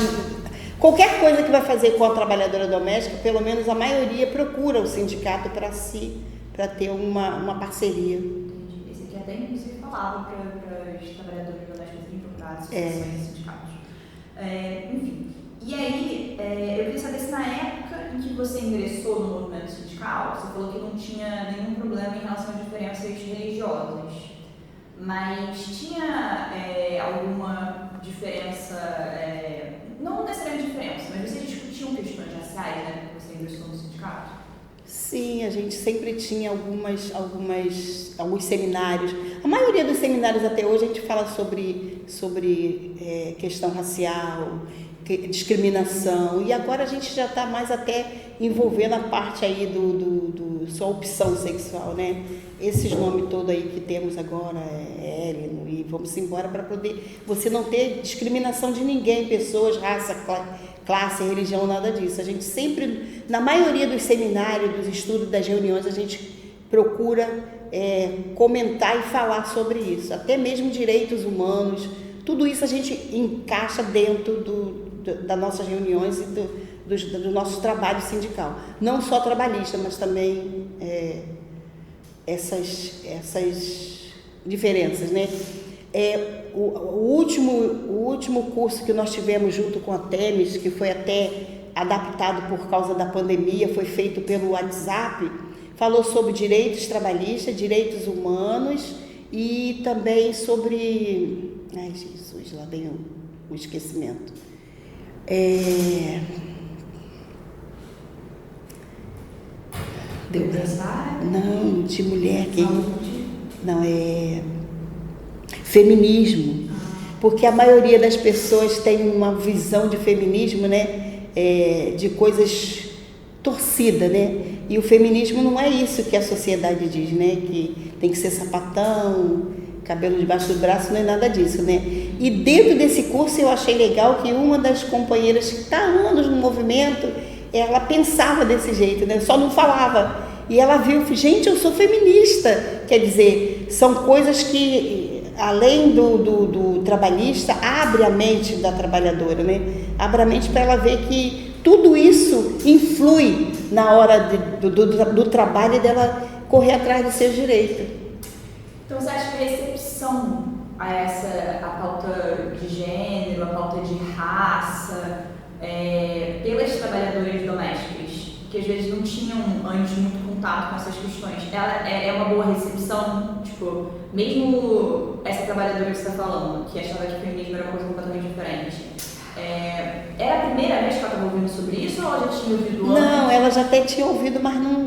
[SPEAKER 1] qualquer coisa que vai fazer com a trabalhadora doméstica, pelo menos a maioria procura o sindicato para ter uma parceria.
[SPEAKER 2] Esse aqui até inclusive falava para os trabalhadores domésticos irem procurar associações e sindicatos. Enfim. E aí, eu queria saber se na época em que você ingressou no movimento sindical, você falou que não tinha nenhum problema em relação às diferenças religiosas, mas tinha alguma diferença, não necessariamente diferença, mas vocês discutiam questões raciais, né, quando você ingressou no sindicato?
[SPEAKER 1] Sim, a gente sempre tinha alguns seminários. A maioria dos seminários até hoje a gente fala sobre questão racial, discriminação, e agora a gente já está mais até envolvendo a parte aí do sua opção sexual, né? Esses nomes todos aí que temos agora Héleno, e vamos embora para poder você não ter discriminação de ninguém, pessoas, raça, classe, religião, nada disso. A gente sempre, na maioria dos seminários, dos estudos, das reuniões, a gente procura comentar e falar sobre isso, até mesmo direitos humanos, tudo isso a gente encaixa dentro das nossas reuniões e do nosso trabalho sindical. Não só trabalhista, mas também essas diferenças, né? O último curso que nós tivemos junto com a Temis, que foi até adaptado por causa da pandemia, foi feito pelo WhatsApp, falou sobre direitos trabalhistas, direitos humanos e também sobre... Ai, Jesus, lá vem o esquecimento. Não, de mulher. Não, feminismo. Porque a maioria das pessoas tem uma visão de feminismo, né? De coisas torcidas, né? E o feminismo não é isso que a sociedade diz, né? Que tem que ser sapatão, cabelo debaixo do braço, não é nada disso, né? E dentro desse curso eu achei legal que uma das companheiras que está há anos no movimento, ela pensava desse jeito, né? Só não falava. E ela viu, gente, eu sou feminista. Quer dizer, são coisas que, além do trabalhista, abre a mente da trabalhadora, né? Abre a mente para ela ver que tudo isso influi na hora do trabalho e dela correr atrás dos seus direitos.
[SPEAKER 2] Então, você acha que a recepção a pauta de gênero, a pauta de raça, pelas trabalhadoras domésticas, que às vezes não tinham antes muito contato com essas questões, ela é uma boa recepção? Tipo, mesmo essa trabalhadora que você está falando, que achava que o feminismo era uma coisa completamente diferente, era a primeira vez que ela estava ouvindo sobre isso ou ela já tinha ouvido antes?
[SPEAKER 1] Não, ela já até tinha ouvido, mas não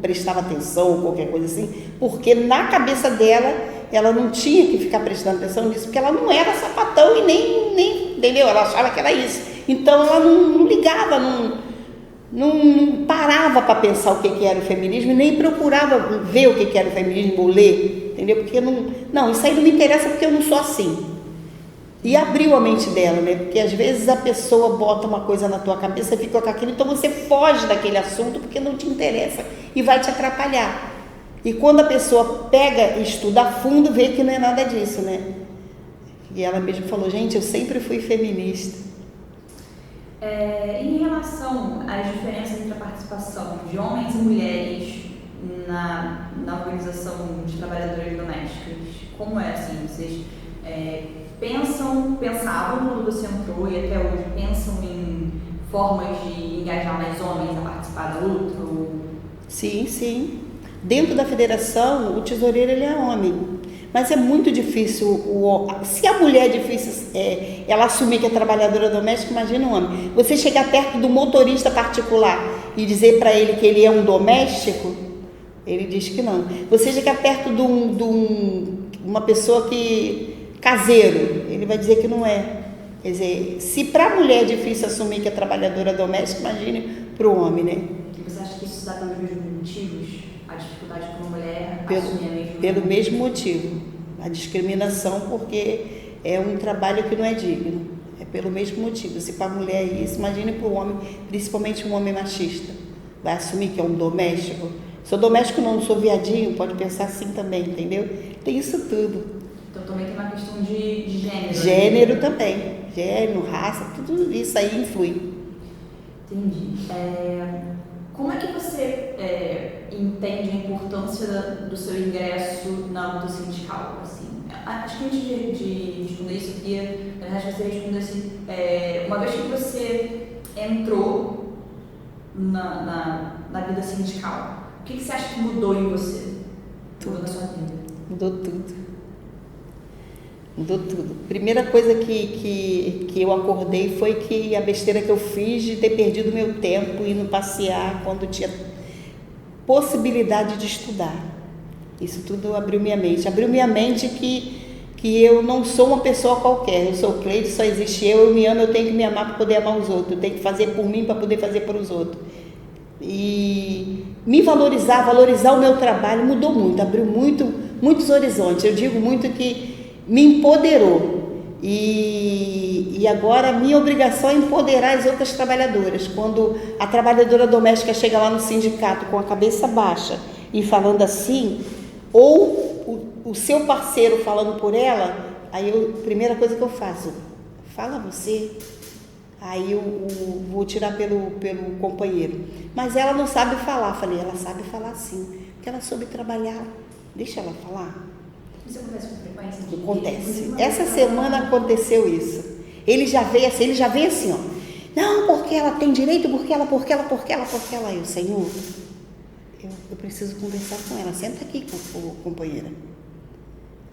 [SPEAKER 1] prestava atenção ou qualquer coisa assim, porque na cabeça dela, ela não tinha que ficar prestando atenção nisso, porque ela não era sapatão e nem entendeu? Ela achava que era isso. Então ela não ligava, não parava para pensar o que era o feminismo, nem procurava ver o que era o feminismo ou ler, entendeu? Porque não, isso aí não me interessa porque eu não sou assim. E abriu a mente dela, né? Porque às vezes a pessoa bota uma coisa na tua cabeça, fica com aquilo, então você foge daquele assunto porque não te interessa e vai te atrapalhar. E quando a pessoa pega e estuda a fundo, vê que não é nada disso, né? E ela mesma falou, gente, eu sempre fui feminista.
[SPEAKER 2] Em relação às diferenças entre a participação de homens e mulheres na organização de trabalhadoras domésticas, como é assim? Vocês pensavam quando você entrou e até hoje pensam em formas de engajar mais homens a participar da luta?
[SPEAKER 1] Sim, sim. Dentro da federação, o tesoureiro ele é homem. Mas é muito difícil, se a mulher é difícil ela assumir que é trabalhadora doméstica, imagina um homem. Você chegar perto do motorista particular e dizer para ele que ele é um doméstico, ele diz que não. Você chegar perto de uma pessoa caseiro, ele vai dizer que não é. Quer dizer, se para a mulher é difícil assumir que é trabalhadora doméstica, imagine para o homem, né?
[SPEAKER 2] E você acha que isso se dá pelos mesmos motivos? A dificuldade para uma mulher assumir a mesma...
[SPEAKER 1] Pelo mesmo motivo, a discriminação, porque é um trabalho que não é digno. É pelo mesmo motivo. Se para a mulher é isso, imagine para o homem, principalmente um homem machista. Vai assumir que é um doméstico. Sou doméstico não sou viadinho, pode pensar assim também, entendeu? Tem isso tudo.
[SPEAKER 2] Então também tem uma questão de gênero.
[SPEAKER 1] Gênero também. Gênero, raça, tudo isso aí influi.
[SPEAKER 2] Entendi. Como é que você entende a importância do seu ingresso na luta sindical? Assim, acho que antes de responder isso, eu queria que você respondesse, uma vez que você entrou na vida sindical, o que você acha que mudou em você? Mudou na sua vida?
[SPEAKER 1] Mudou tudo. Mudou tudo. Primeira coisa que eu acordei foi que a besteira que eu fiz de ter perdido meu tempo indo passear quando tinha possibilidade de estudar. Isso tudo abriu minha mente. Abriu minha mente que eu não sou uma pessoa qualquer. Eu sou Cleide, só existe eu me amo, eu tenho que me amar para poder amar os outros. Eu tenho que fazer por mim para poder fazer para os outros. E me valorizar o meu trabalho mudou muito, abriu muitos horizontes. Eu digo muito que me empoderou e agora a minha obrigação é empoderar as outras trabalhadoras. Quando a trabalhadora doméstica chega lá no sindicato com a cabeça baixa e falando assim, ou o seu parceiro falando por ela, aí a primeira coisa que eu faço, fala você, aí eu vou tirar pelo companheiro. Mas ela não sabe falar. Falei, ela sabe falar sim, porque ela soube trabalhar, deixa ela falar.
[SPEAKER 2] Isso acontece com frequência?
[SPEAKER 1] Acontece. Essa semana aconteceu isso. Ele já veio assim, ó. Não, porque ela tem direito, porque ela. Eu, Senhor, eu preciso conversar com ela. Senta aqui, companheira.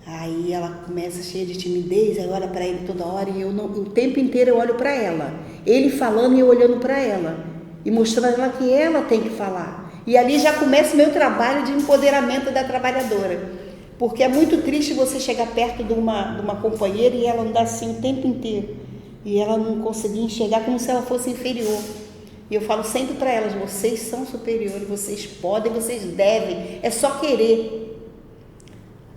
[SPEAKER 1] Aí ela começa cheia de timidez, aí olha para ele toda hora e o tempo inteiro eu olho para ela. Ele falando e eu olhando para ela. E mostrando a ela que ela tem que falar. E ali já começa o meu trabalho de empoderamento da trabalhadora. Porque é muito triste você chegar perto de uma companheira e ela andar assim o tempo inteiro. E ela não conseguir enxergar como se ela fosse inferior. E eu falo sempre para elas, vocês são superiores, vocês podem, vocês devem, é só querer.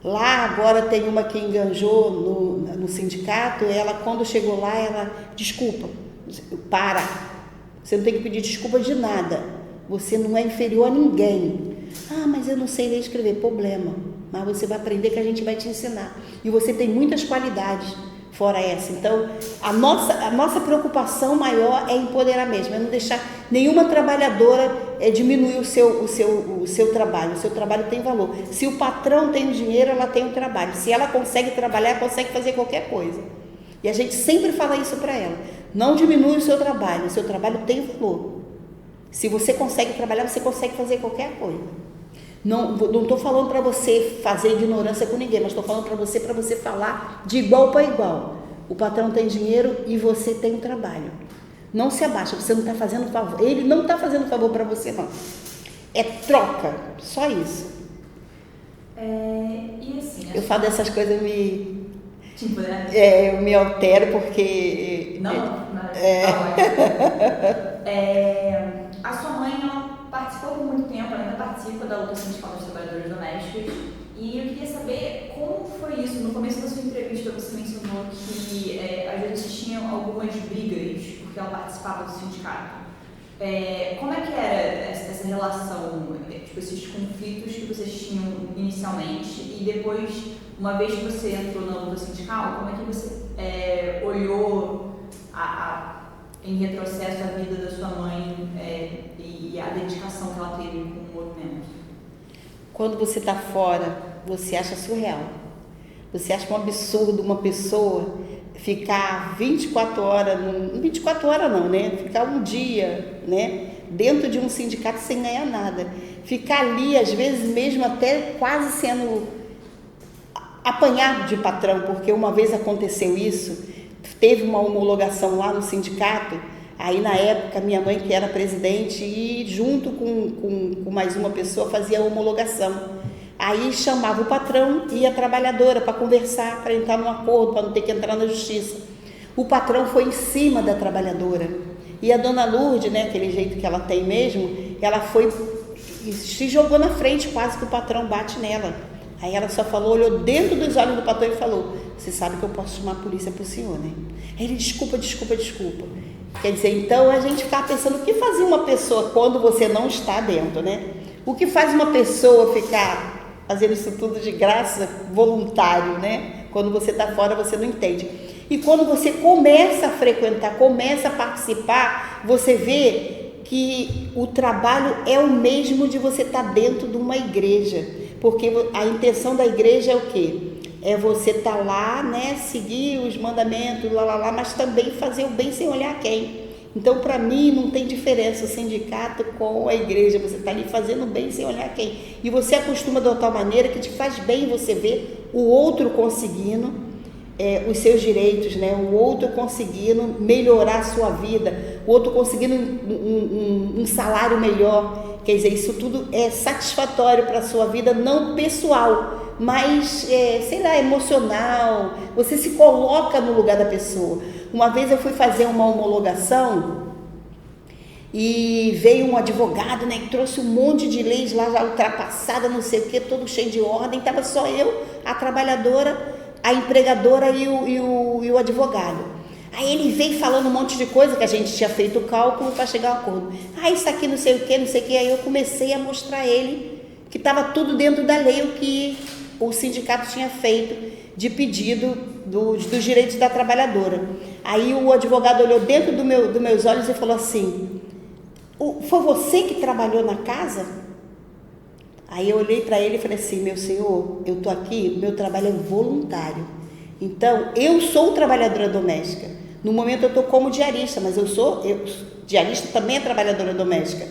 [SPEAKER 1] Lá agora tem uma que enganjou no sindicato, ela quando chegou lá, ela, desculpa, para, você não tem que pedir desculpa de nada, você não é inferior a ninguém. Ah, mas eu não sei ler e escrever, problema. Mas você vai aprender que a gente vai te ensinar. E você tem muitas qualidades fora essa. Então, a nossa preocupação maior é empoderar mesmo, é não deixar nenhuma trabalhadora diminuir o seu trabalho. O seu trabalho tem valor. Se o patrão tem o dinheiro, ela tem o trabalho. Se ela consegue trabalhar, ela consegue fazer qualquer coisa. E a gente sempre fala isso para ela. Não diminui o seu trabalho tem valor. Se você consegue trabalhar, você consegue fazer qualquer coisa. Não estou falando para você fazer ignorância com ninguém, mas estou falando para você falar de igual para igual. O patrão tem dinheiro e você tem o trabalho. Não se abaixa, você não está fazendo favor. Ele não está fazendo favor para você, não. É troca, só isso.
[SPEAKER 2] E assim,
[SPEAKER 1] eu falo dessas coisas,
[SPEAKER 2] tipo, né?
[SPEAKER 1] Eu me altero porque...
[SPEAKER 2] A sua mãe, ela participou por muito tempo, ela ainda participa da luta sindical dos trabalhadores domésticos, e eu queria saber como foi isso. No começo da sua entrevista você mencionou que às vezes tinham algumas brigas porque ela participava do sindicato. Como é que era essa essa relação, tipo, esses conflitos que vocês tinham inicialmente e depois, uma vez que você entrou na luta sindical, como é que você olhou em retrocesso a vida da sua mãe e a dedicação que ela teve com o movimento?
[SPEAKER 1] Quando você está fora, você acha surreal. Você acha um absurdo uma pessoa ficar 24 horas, 24 horas não, né? Ficar um dia, né? Dentro de um sindicato sem ganhar nada. Ficar ali, às vezes mesmo até quase sendo apanhado de patrão, porque uma vez aconteceu isso, teve uma homologação lá no sindicato, aí na época minha mãe que era presidente e junto com mais uma pessoa fazia a homologação. Aí chamava o patrão e a trabalhadora para conversar, para entrar num acordo, para não ter que entrar na justiça. O patrão foi em cima da trabalhadora. E a dona Lourdes, né, aquele jeito que ela tem mesmo, ela foi e se jogou na frente, quase que o patrão bate nela. Aí ela só falou, olhou dentro dos olhos do patrão e falou, você sabe que eu posso chamar a polícia para o senhor, né? Aí ele, desculpa. Quer dizer, então a gente ficava pensando, o que fazia uma pessoa quando você não está dentro, né? O que faz uma pessoa ficar fazendo isso tudo de graça, voluntário, né? Quando você está fora, você não entende. E quando você começa a frequentar, começa a participar, você vê que o trabalho é o mesmo de você estar dentro de uma igreja. Porque a intenção da igreja é o quê? É você estar lá, né? Seguir os mandamentos, mas também fazer o bem sem olhar quem. Então, para mim, não tem diferença o sindicato com a igreja. Você está ali fazendo bem sem olhar quem. E você acostuma de uma tal maneira que te faz bem você ver o outro conseguindo os seus direitos, né? O outro conseguindo melhorar a sua vida, o outro conseguindo um salário melhor. Quer dizer, isso tudo é satisfatório para a sua vida, não pessoal, mas, emocional. Você se coloca no lugar da pessoa. Uma vez eu fui fazer uma homologação e veio um advogado, né, que trouxe um monte de leis lá já ultrapassada, não sei o que, todo cheio de ordem. Estava só eu, a trabalhadora, a empregadora e o advogado. Aí ele veio falando um monte de coisa que a gente tinha feito o cálculo para chegar ao acordo. Isso aqui não sei o que. Aí eu comecei a mostrar a ele que estava tudo dentro da lei, o que o sindicato tinha feito de pedido dos direitos da trabalhadora. Aí o advogado olhou dentro dos meus olhos e falou assim, foi você que trabalhou na casa? Aí eu olhei para ele e falei assim, meu senhor, eu estou aqui, meu trabalho é voluntário. Então, eu sou trabalhadora doméstica. No momento eu estou como diarista, mas diarista também é trabalhadora doméstica.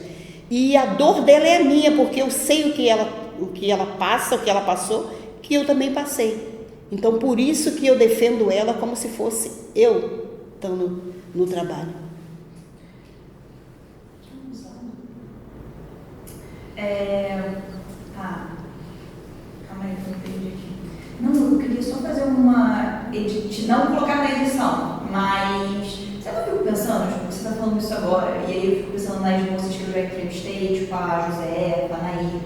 [SPEAKER 1] E a dor dela é a minha, porque eu sei o que ela passa, o que ela passou, que eu também passei. Então, por isso que eu defendo ela como se fosse eu estando no trabalho.
[SPEAKER 2] Calma aí, que eu entendi aqui. Não, eu queria só fazer uma não colocar na edição, mas sabe o que eu fico pensando? Tipo, você está falando isso agora, e aí eu fico pensando nas moças que eu já entrevistei, tipo a José, a Anaí,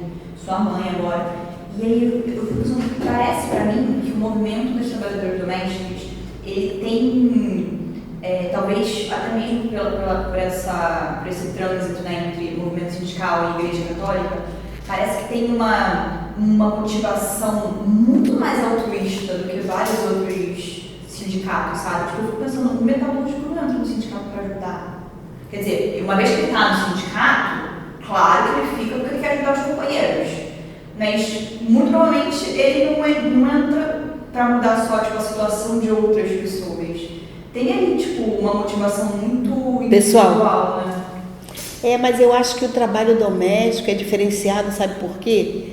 [SPEAKER 2] sua mãe agora. E aí eu fico pensando que parece para mim que o movimento dos trabalhadores domésticos, ele tem, talvez até mesmo por esse trânsito, né, entre movimento sindical e igreja católica, parece que tem uma motivação muito mais altruísta do que vários outros sindicatos, sabe? Tipo, eu fico pensando, o metalúrgico não entra no sindicato para ajudar. Quer dizer, uma vez que ele está no sindicato, claro que ele fica porque ele quer ajudar os companheiros. Mas, muito provavelmente, ele não entra para mudar só, tipo, a situação de outras pessoas. Tem ali, tipo, uma motivação muito individual, né?
[SPEAKER 1] Mas eu acho que o trabalho doméstico é diferenciado, sabe por quê?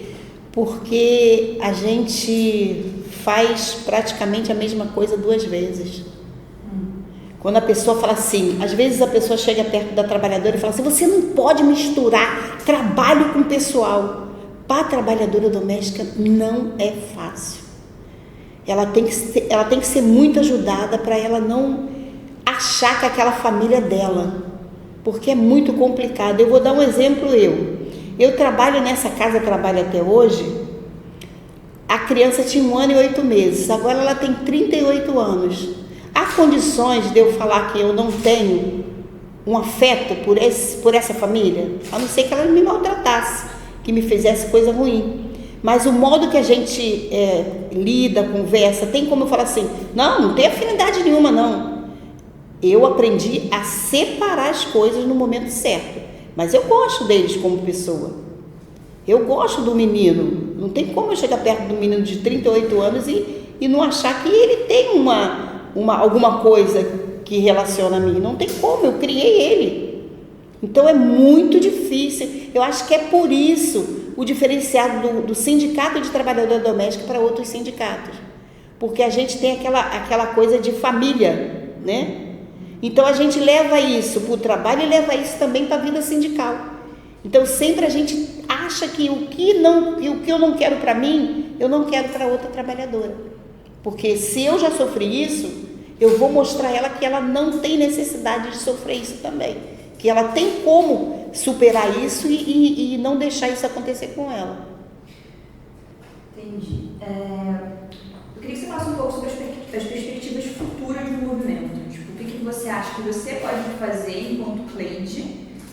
[SPEAKER 1] Porque a gente faz praticamente a mesma coisa 2 vezes. Quando a pessoa fala assim, às vezes a pessoa chega perto da trabalhadora e fala assim, você não pode misturar trabalho com pessoal. Para a trabalhadora doméstica não é fácil. Ela tem que ser muito ajudada para ela não achar que aquela família é dela, porque é muito complicado. Eu vou dar um exemplo, eu trabalho nessa casa, trabalho até hoje. A criança tinha 1 ano e 8 meses, agora ela tem 38 anos. Há condições de eu falar que eu não tenho um afeto por essa família, a não ser que ela me maltratasse, que me fizesse coisa ruim. Mas o modo que a gente lida, conversa, tem como eu falar assim, não tem afinidade nenhuma, não. Eu aprendi a separar as coisas no momento certo, mas eu gosto deles como pessoa. Eu gosto do menino, não tem como eu chegar perto do menino de 38 anos e não achar que ele tem alguma coisa que relaciona a mim. Não tem como, eu criei ele. Então é muito difícil. Eu acho que é por isso o diferenciado do sindicato de trabalhadora doméstica para outros sindicatos. Porque a gente tem aquela coisa de família, né? Então a gente leva isso para o trabalho e leva isso também para a vida sindical. Então sempre a gente acha que o que eu não quero para mim, eu não quero para outra trabalhadora. Porque se eu já sofri isso, eu vou mostrar a ela que ela não tem necessidade de sofrer isso também. Que ela tem como superar isso e não deixar isso acontecer com ela.
[SPEAKER 2] Entendi. Eu queria que você falasse um pouco sobre as perspectivas futuras do movimento. Tipo, o que você acha que você pode fazer enquanto Cleide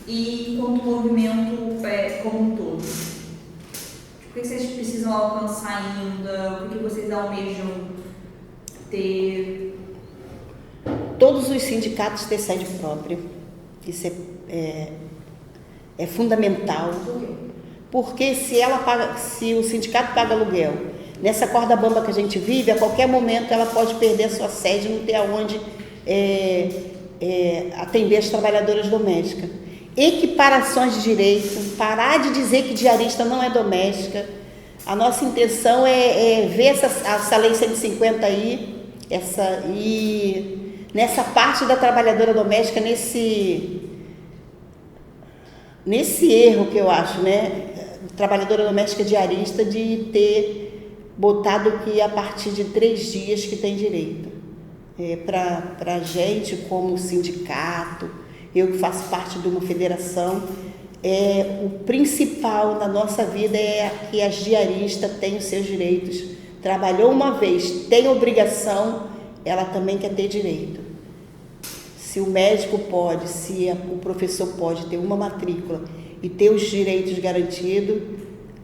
[SPEAKER 2] e enquanto movimento como um todo? O que vocês precisam alcançar ainda? O que vocês almejam ter?
[SPEAKER 1] Todos os sindicatos têm sede própria. Isso é fundamental.
[SPEAKER 2] Por quê?
[SPEAKER 1] Porque se o sindicato paga aluguel, nessa corda bamba que a gente vive, a qualquer momento ela pode perder a sua sede, não ter aonde atender as trabalhadoras domésticas. Equiparações de direito, parar de dizer que diarista não é doméstica. A nossa intenção é ver essa lei 150 aí, e nessa parte da trabalhadora doméstica, nesse erro que eu acho, né? Trabalhadora doméstica diarista, de ter botado que a partir de 3 dias que tem direito. Para a gente, como sindicato, eu que faço parte de uma federação, o principal na nossa vida é que as diaristas têm os seus direitos. Trabalhou uma vez, tem obrigação, ela também quer ter direito. Se o médico pode, se o professor pode ter uma matrícula e ter os direitos garantidos,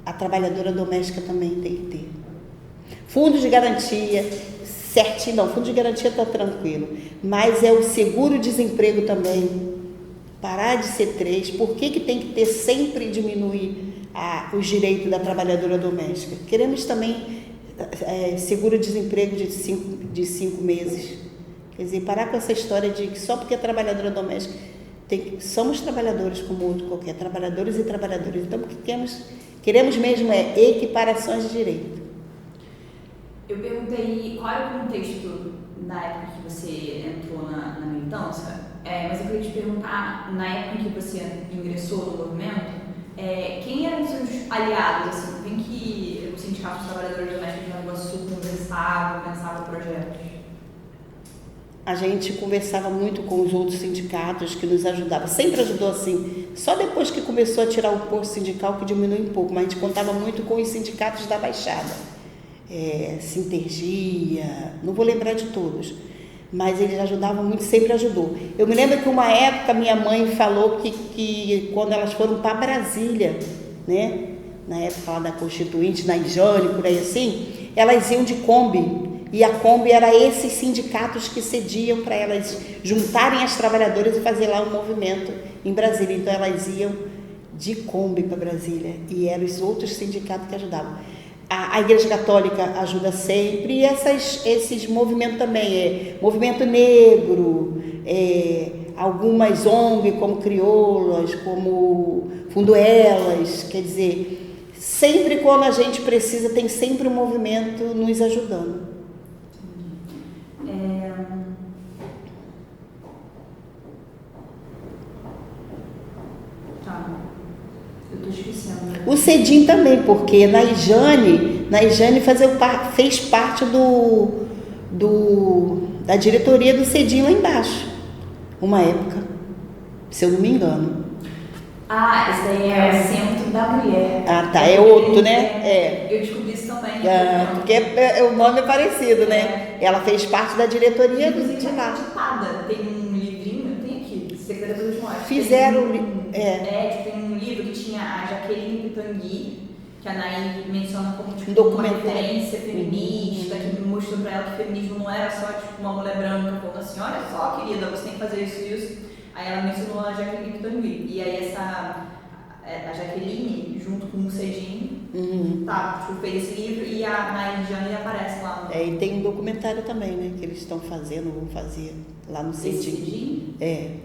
[SPEAKER 1] a trabalhadora doméstica também tem que ter. Fundo de garantia, certinho, não, fundo de garantia está tranquilo, mas é o seguro-desemprego também. Parar de ser 3, por que tem que ter sempre diminuir os direitos da trabalhadora doméstica? Queremos também seguro-desemprego de 5 meses. Quer dizer, parar com essa história de que só porque é trabalhadora doméstica, somos trabalhadores como outro qualquer, trabalhadores e trabalhadoras. Então, o que queremos mesmo é equiparações de direito.
[SPEAKER 2] Eu perguntei qual era o contexto na época que você entrou na militância, mas eu queria te perguntar, na época em que você ingressou no movimento, quem eram os seus aliados, assim, quem que o Sindicato dos Trabalhadores Domésticos de Nova Iguaçu conversava, pensava projetos?
[SPEAKER 1] A gente conversava muito com os outros sindicatos que nos ajudavam, sempre ajudou assim, só depois que começou a tirar o posto sindical que diminuiu um pouco, mas a gente contava muito com os sindicatos da Baixada, Sintergia, não vou lembrar de todos, mas eles ajudavam muito, sempre ajudou. Eu me lembro que uma época minha mãe falou que quando elas foram para Brasília, né, na época lá da Constituinte, na Ijane, por aí assim, elas iam de Kombi. E a Kombi era esses sindicatos que cediam para elas juntarem as trabalhadoras e fazer lá um movimento em Brasília. Então elas iam de Kombi para Brasília e eram os outros sindicatos que ajudavam. A Igreja Católica ajuda sempre e esses movimentos também, movimento negro, algumas ONG como Crioulas, como Funduelas, quer dizer, sempre quando a gente precisa tem sempre um movimento nos ajudando. O Cedim também, porque na Ijane fez parte da diretoria do Cedim lá embaixo, uma época, se eu não me engano.
[SPEAKER 2] Esse daí é o Centro da Mulher.
[SPEAKER 1] Tá, é outro, né?
[SPEAKER 2] Eu descobri isso também.
[SPEAKER 1] Porque o nome é parecido, né? Ela fez parte da diretoria do sindicato.
[SPEAKER 2] Tem um livrinho, tem aqui, Secretaria de
[SPEAKER 1] fizeram...
[SPEAKER 2] Tem um livro que tinha a Jaqueline Pitangui, que a Nair menciona como tipo, uma
[SPEAKER 1] documentário.
[SPEAKER 2] referência feminista, que mostrou pra ela que o feminismo não era só tipo, uma mulher branca falando assim, olha só, querida, você tem que fazer isso e isso. Aí ela mencionou a Jaqueline Pitangui. E aí a Jaqueline, junto com o Cedinho, fez esse livro e a Nair Jane aparece lá.
[SPEAKER 1] E tem um documentário também, né? Que eles estão fazendo, vão fazer lá no Cedinho.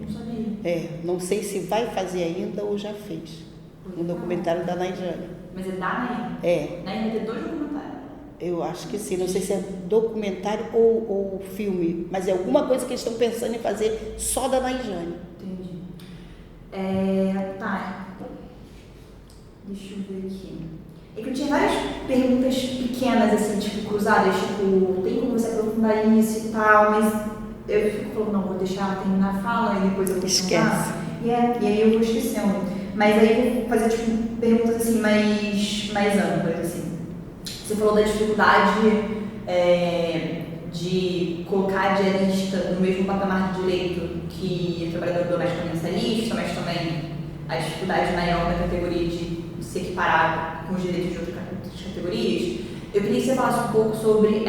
[SPEAKER 2] Não sabia.
[SPEAKER 1] Não sei se vai fazer ainda ou já fez. Um documentário da Nair Jane.
[SPEAKER 2] Mas é da Nair? Nair vai ter 2 documentários?
[SPEAKER 1] Eu acho que sim, não sei se é documentário ou filme, mas é alguma coisa que eles estão pensando em fazer só da Nair Jane.
[SPEAKER 2] Entendi. Deixa eu ver aqui. É que eu tinha várias perguntas pequenas, assim, tipo, cruzadas, tipo, tem como você aprofundar isso e tal, mas eu fico falando, não, vou deixar ela terminar a fala e depois eu vou
[SPEAKER 1] Esquece.
[SPEAKER 2] E aí eu vou esquecendo. Mas aí eu vou fazer, tipo, perguntas, assim, mais amplas, assim. Você falou da dificuldade de colocar a diarista no mesmo patamar de direito que o trabalhador doméstico mensalista, mas também a dificuldade maior da categoria de se equiparar com os direitos de outras categorias. Eu queria que você falasse um pouco sobre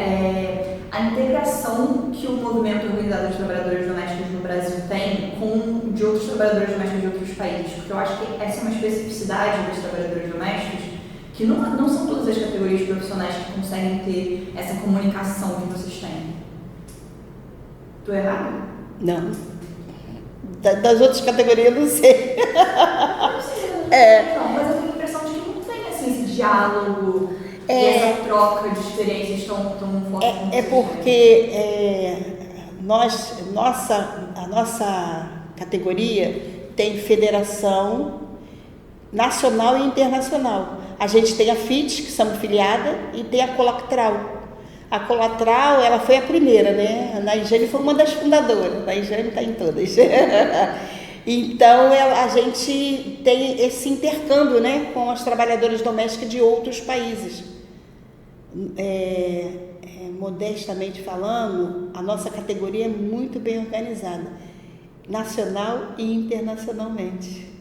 [SPEAKER 2] a integração que o movimento organizado de trabalhadores domésticos no Brasil tem com de outros trabalhadores domésticos de outros países, porque eu acho que essa é uma especificidade dos trabalhadores domésticos, que não são todas as categorias profissionais que conseguem ter essa comunicação que vocês têm. Estou errada?
[SPEAKER 1] Não. Das outras categorias eu não sei.
[SPEAKER 2] Não sei, não, mas eu tenho a impressão de que não tem assim, esse diálogo e essa troca de experiências tão forte.
[SPEAKER 1] Porque a nossa categoria tem federação nacional e internacional. A gente tem a FIT, que somos filiada, e tem a Colatral. A Colatral, ela foi a primeira, né? A Naijane foi uma das fundadoras. A Naijane está em todas. Então, a gente tem esse intercâmbio, né, com as trabalhadoras domésticas de outros países. Modestamente falando, a nossa categoria é muito bem organizada, nacional e internacionalmente.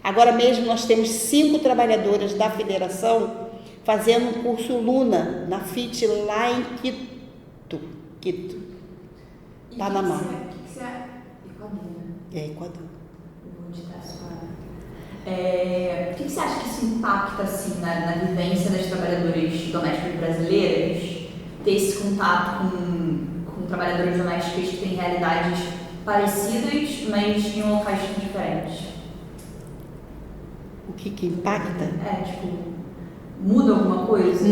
[SPEAKER 1] Agora mesmo nós temos 5 trabalhadoras da federação fazendo um curso Luna na FIT lá em Quito, Panamá.
[SPEAKER 2] O que você acha? Equador, né?
[SPEAKER 1] Equador.
[SPEAKER 2] Vou digitar essa palavra. O que você acha que isso impacta assim, na vivência das trabalhadoras domésticas brasileiras, ter esse contato com trabalhadoras domésticas que têm realidades parecidas, mas em locais diferentes?
[SPEAKER 1] O que impacta?
[SPEAKER 2] Muda alguma coisa?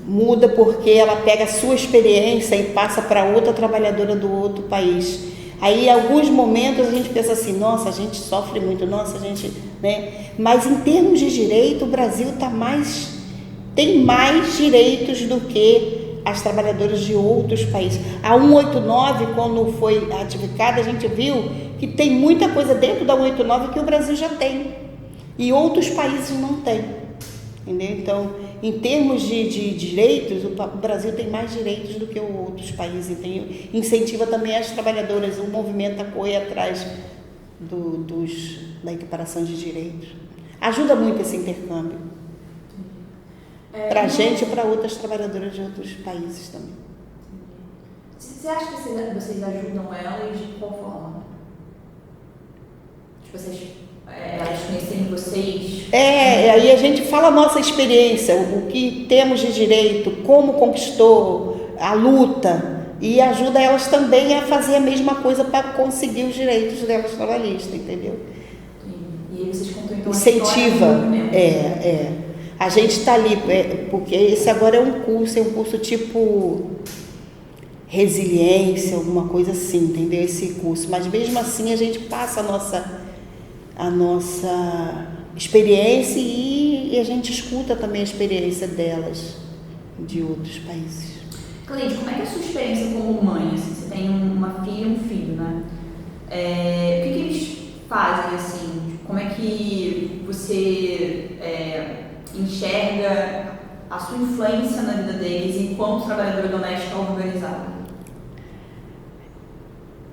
[SPEAKER 1] Muda porque ela pega a sua experiência e passa para outra trabalhadora do outro país. Aí, em alguns momentos, a gente pensa assim, nossa, a gente sofre muito, nossa, a gente... né? Mas, em termos de direito, o Brasil tem mais direitos do que as trabalhadoras de outros países. A 189, quando foi ratificada, a gente viu que tem muita coisa dentro da 189 que o Brasil já tem e outros países não têm. Entendeu? Então, em termos de direitos, o Brasil tem mais direitos do que outros países. Então, incentiva também as trabalhadoras, o movimento a correr atrás da equiparação de direitos. Ajuda muito esse intercâmbio. Para a gente e para outras trabalhadoras de outros países também.
[SPEAKER 2] Você acha que vocês ajudam elas de qual forma? Tipo, elas conhecerem vocês?
[SPEAKER 1] Aí a gente fala a nossa experiência, o que temos de direito, como conquistou, a luta, e ajuda elas também a fazer a mesma coisa para conseguir os direitos delas trabalhistas, entendeu?
[SPEAKER 2] E aí vocês contam então
[SPEAKER 1] incentiva, a gente está ali, porque esse agora é um curso tipo resiliência, alguma coisa assim, entendeu? Esse curso, mas mesmo assim a gente passa a nossa experiência e a gente escuta também a experiência delas de outros países.
[SPEAKER 2] Cleide, como é que é a sua experiência como mãe? Assim, você tem uma filha e um filho, né? O que eles fazem, assim? Como é que você enxerga a sua influência na vida deles enquanto trabalhadora doméstica organizada?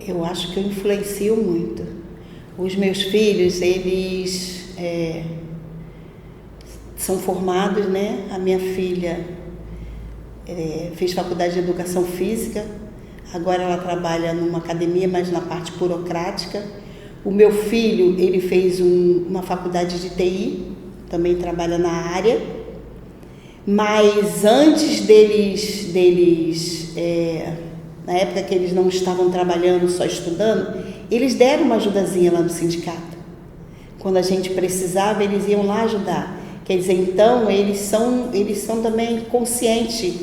[SPEAKER 1] Eu acho que eu influencio muito, Os meus filhos, eles são formados, né? A minha filha fez faculdade de Educação Física, agora ela trabalha numa academia, mas na parte burocrática. O meu filho, ele fez uma faculdade de TI, também trabalha na área, mas antes deles na época que eles não estavam trabalhando, só estudando, eles deram uma ajudazinha lá no sindicato. Quando a gente precisava, eles iam lá ajudar. Quer dizer, então, eles são também conscientes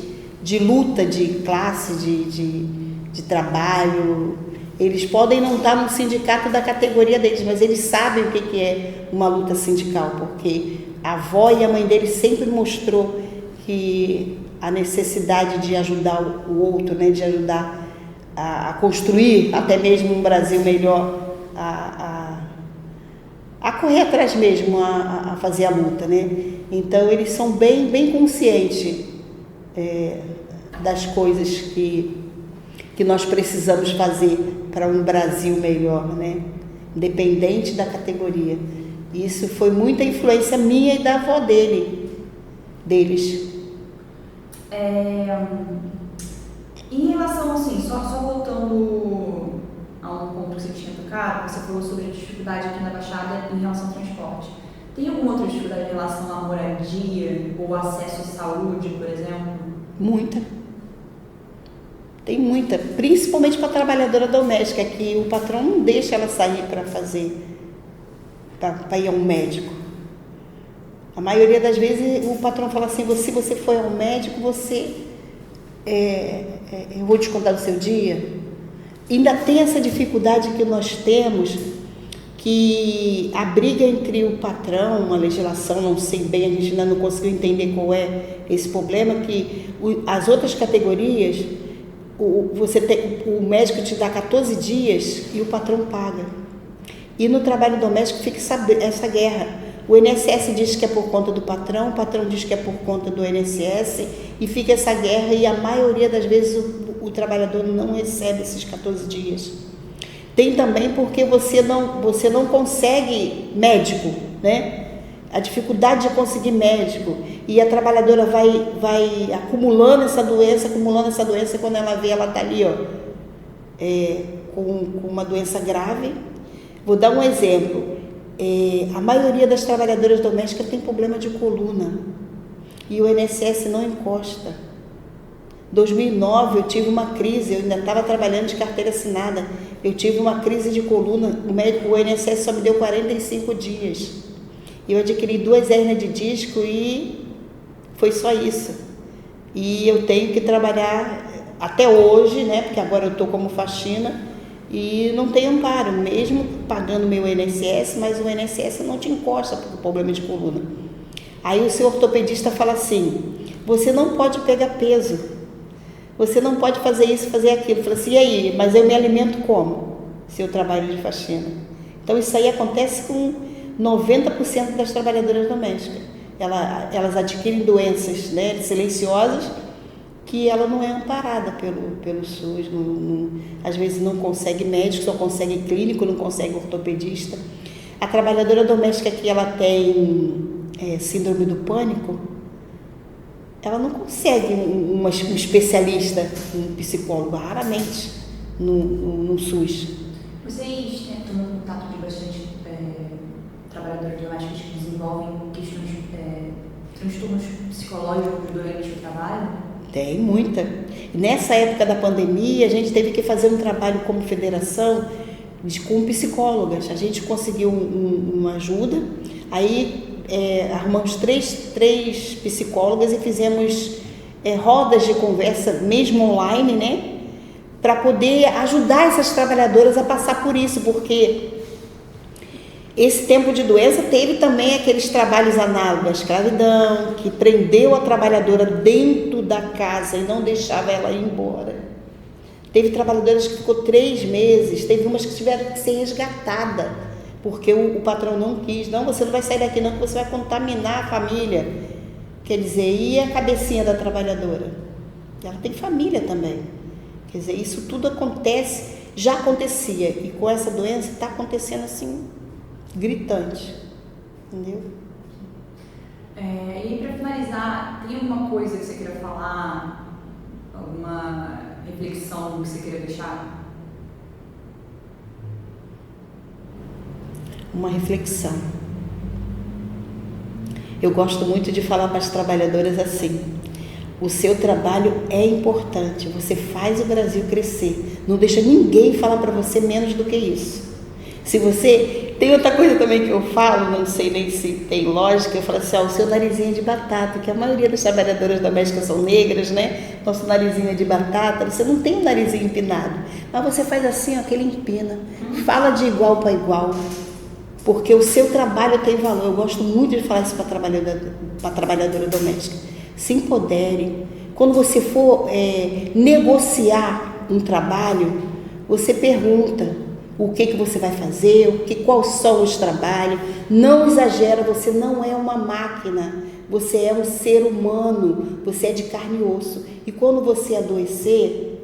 [SPEAKER 1] de luta, de classe, de trabalho. Eles podem não estar no sindicato da categoria deles, mas eles sabem o que é uma luta sindical, porque a avó e a mãe deles sempre mostrou que a necessidade de ajudar o outro, né, de ajudar a construir até mesmo um Brasil melhor, a correr atrás mesmo, a fazer a luta, né? Então eles são bem conscientes das coisas que nós precisamos fazer para um Brasil melhor, né? Independente da categoria. Isso foi muita influência minha e da avó deles.
[SPEAKER 2] Em relação, assim, só voltando a um ponto que você tinha tocado, você falou sobre a dificuldade aqui na Baixada em relação ao transporte. Tem alguma outra dificuldade em relação à moradia ou acesso à saúde, por exemplo?
[SPEAKER 1] Muita. Tem muita, principalmente para a trabalhadora doméstica, que o patrão não deixa ela sair para ir a um médico. A maioria das vezes o patrão fala assim, se você for ao médico, eu vou descontar do seu dia. Ainda tem essa dificuldade que nós temos, que a briga entre o patrão, a legislação, não sei bem, a gente ainda não conseguiu entender qual é esse problema, que as outras categorias, o médico te dá 14 dias e o patrão paga. E no trabalho doméstico fica essa guerra. O INSS diz que é por conta do patrão, o patrão diz que é por conta do INSS, e fica essa guerra, e a maioria das vezes o trabalhador não recebe esses 14 dias. Tem também porque você não consegue médico, né? A dificuldade de conseguir médico, e a trabalhadora vai acumulando essa doença, e quando ela vê, ela está ali, com uma doença grave. Vou dar um exemplo. A maioria das trabalhadoras domésticas tem problema de coluna e o INSS não encosta. Em 2009 eu tive uma crise, eu ainda estava trabalhando de carteira assinada, eu tive uma crise de coluna, o INSS só me deu 45 dias. Eu adquiri 2 hérnias de disco e foi só isso. E eu tenho que trabalhar até hoje, né, porque agora eu estou como faxina, e não tem amparo, mesmo pagando meu INSS, mas o INSS não te encosta por problema de coluna. Aí o seu ortopedista fala assim, você não pode pegar peso, você não pode fazer isso, fazer aquilo. Fala assim, e aí, mas eu me alimento como? Se eu trabalho de faxina. Então isso aí acontece com 90% das trabalhadoras domésticas. Elas adquirem doenças, né, silenciosas, que ela não é amparada pelo SUS, às vezes não consegue médico, só consegue clínico, não consegue ortopedista. A trabalhadora doméstica que ela tem síndrome do pânico, ela não consegue um especialista, um psicólogo, raramente no SUS.
[SPEAKER 2] Vocês têm um contato de bastante trabalhadores domésticos que desenvolvem questões, transtornos psicológicos durante o trabalho?
[SPEAKER 1] Tem muita. Nessa época da pandemia, a gente teve que fazer um trabalho como federação com psicólogas. A gente conseguiu uma ajuda, aí arrumamos três psicólogas e fizemos rodas de conversa, mesmo online, né? Para poder ajudar essas trabalhadoras a passar por isso, porque esse tempo de doença teve também aqueles trabalhos análogos à escravidão, que prendeu a trabalhadora dentro da casa e não deixava ela ir embora. Teve trabalhadoras que ficou 3 meses, teve umas que tiveram que ser resgatadas, porque o patrão não quis. Não, você não vai sair daqui não, que você vai contaminar a família. Quer dizer, e a cabecinha da trabalhadora? Ela tem família também. Quer dizer, isso tudo acontece Já acontecia, e com essa doença está acontecendo assim, gritante, entendeu?
[SPEAKER 2] E para finalizar, tem alguma coisa que você queira falar? Alguma reflexão que você queira deixar?
[SPEAKER 1] Uma reflexão. Eu gosto muito de falar para as trabalhadoras assim: o seu trabalho é importante, você faz o Brasil crescer, não deixa ninguém falar para você menos do que isso. Se você... Tem outra coisa também que eu falo, não sei nem se tem lógica, eu falo assim, o seu narizinho é de batata, que a maioria das trabalhadoras domésticas são negras, né? Nosso narizinho é de batata, você não tem um narizinho empinado, mas você faz assim, que ele empina. Fala de igual para igual, porque o seu trabalho tem valor. Eu gosto muito de falar isso para a trabalhadora doméstica. Se empoderem. Quando você for negociar um trabalho, você pergunta o que você vai fazer, quais são os trabalhos. Não exagera, você não é uma máquina, você é um ser humano, você é de carne e osso. E quando você adoecer,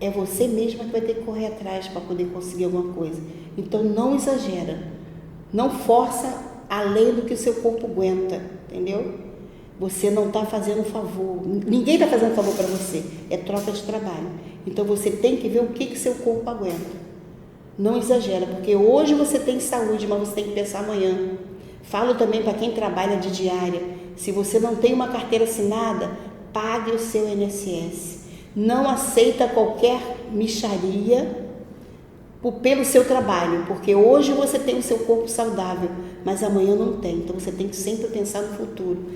[SPEAKER 1] é você mesma que vai ter que correr atrás para poder conseguir alguma coisa. Então não exagera, não força além do que o seu corpo aguenta, entendeu? Você não está fazendo favor, ninguém está fazendo favor para você, é troca de trabalho. Então você tem que ver o que seu corpo aguenta. Não exagera, porque hoje você tem saúde, mas você tem que pensar amanhã. Falo também para quem trabalha de diária, se você não tem uma carteira assinada, pague o seu INSS. Não aceita qualquer mixaria pelo seu trabalho, porque hoje você tem o seu corpo saudável, mas amanhã não tem. Então você tem que sempre pensar no futuro.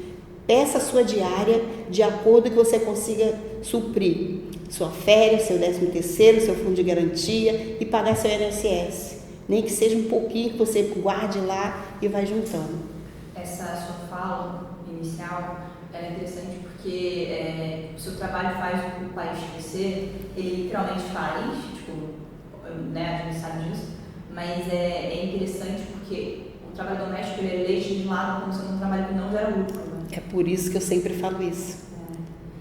[SPEAKER 1] Peça a sua diária de acordo que você consiga suprir sua férias, seu 13º, seu fundo de garantia e pagar seu INSS. Nem que seja um pouquinho que você guarde lá e vai juntando.
[SPEAKER 2] Essa sua fala inicial é interessante porque o seu trabalho faz o país crescer, ele literalmente faz, né, a gente sabe disso, mas é interessante porque o trabalho doméstico ele é legislado como sendo um trabalho que não gera lucro. Né?
[SPEAKER 1] É por isso que eu sempre falo isso.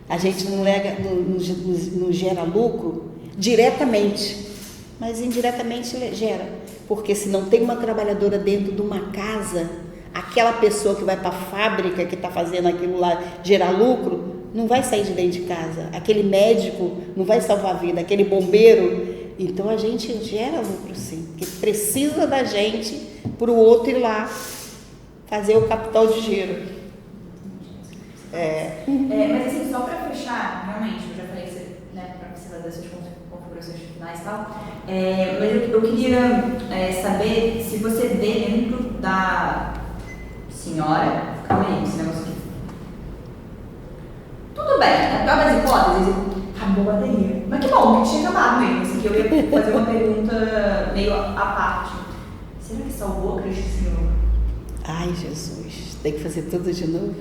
[SPEAKER 1] A gente não gera lucro diretamente, mas indiretamente gera. Porque se não tem uma trabalhadora dentro de uma casa, aquela pessoa que vai para a fábrica, que está fazendo aquilo lá, gerar lucro, não vai sair de dentro de casa. Aquele médico não vai salvar a vida, aquele bombeiro. Então a gente gera lucro sim, porque precisa da gente para o outro ir lá fazer o capital de giro.
[SPEAKER 2] Mas assim, só para fechar, realmente, eu já falei que você, né, para você fazer essas configurações finais e tal, mas eu queria saber se você vê dentro da senhora, calma aí, esse negócio aqui. Tudo bem, na pior das hipóteses, acabou a bateria. Mas que bom, que tinha acabado mesmo, assim, que eu ia fazer uma pergunta meio à parte. Será que salvou a Cristo Senhor?
[SPEAKER 1] Ai, Jesus, tem que fazer tudo de novo?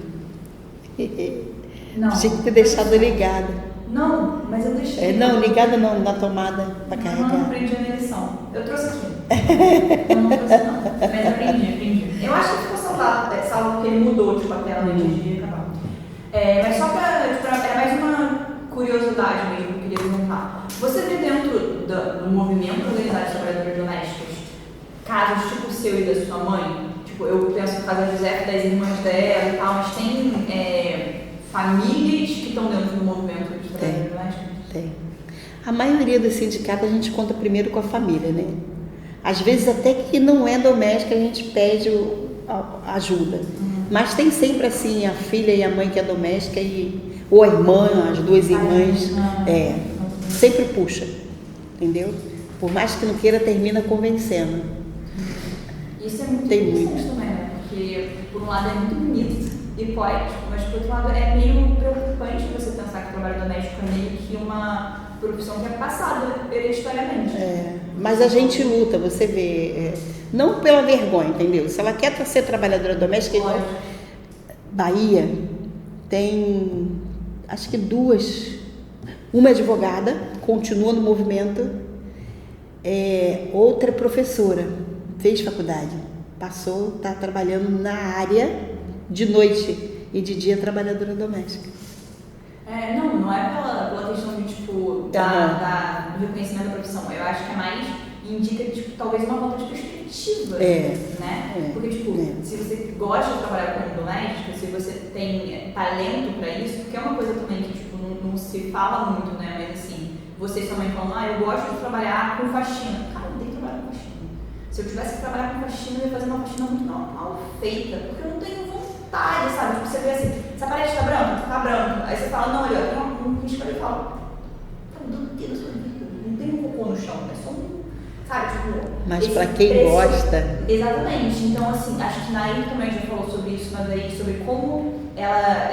[SPEAKER 2] Não.
[SPEAKER 1] Tinha que ter deixado ligado.
[SPEAKER 2] Não, mas eu deixei.
[SPEAKER 1] Não, ligado não, na tomada para carregar.
[SPEAKER 2] Não aprendi a minha lição. Eu trouxe aqui. Não trouxe não. Mas aprendi. Eu acho que ficou salvo porque ele mudou a tela do dia e acabou. Mas só para mais uma curiosidade mesmo que eu queria perguntar. Você vê dentro do movimento organizado de trabalhadoras domésticas casos tipo o seu e da sua mãe? Tipo, eu penso no caso da Josefa, das irmãs dela e tal, mas tem famílias que estão dentro do movimento de trabalhadoras domésticas?
[SPEAKER 1] Tem. A maioria dos sindicatos a gente conta primeiro com a família, né? Às vezes até que não é doméstica a gente pede ajuda. Mas tem sempre assim a filha e a mãe que é doméstica ou a irmã, as duas irmãs, sempre puxa, entendeu? Por mais que não queira, termina convencendo.
[SPEAKER 2] Isso é muito interessante também, né? Porque por um lado é muito bonito e poético, mas por outro lado é meio preocupante você pensar que o trabalho doméstico é meio que uma profissão que é passada hereditariamente.
[SPEAKER 1] Mas a gente luta, você vê, não pela vergonha, entendeu? Se ela quer ser trabalhadora doméstica, Bahia tem, acho que 2, uma advogada, continua no movimento, outra é professora, fez faculdade, passou, está trabalhando na área de noite e de dia trabalhadora doméstica.
[SPEAKER 2] Não é pela questão de, tipo, do reconhecimento da profissão. Eu acho que é mais indica, tipo, talvez uma falta de perspectiva, né? Porque, tipo, se você gosta de trabalhar como doméstica, se você tem talento pra isso, porque é uma coisa também que, tipo, não se fala muito, né? Mas, assim, você e sua mãe falam, eu gosto de trabalhar com faxina. Cara, não tem que trabalhar com faxina. Se eu tivesse que trabalhar com faxina, eu ia fazer uma faxina muito mal feita, porque eu não tenho vontade, sabe? Tipo, você vê assim, essa parede tá branca? Tá branca. Aí você fala, não, olha, tem um risco ali e fala, não tem um cocô no chão, é só um. Sabe, tipo,
[SPEAKER 1] mas para quem gosta.
[SPEAKER 2] Exatamente. Então, assim, acho que Nair também já falou sobre isso, mas aí sobre como ela,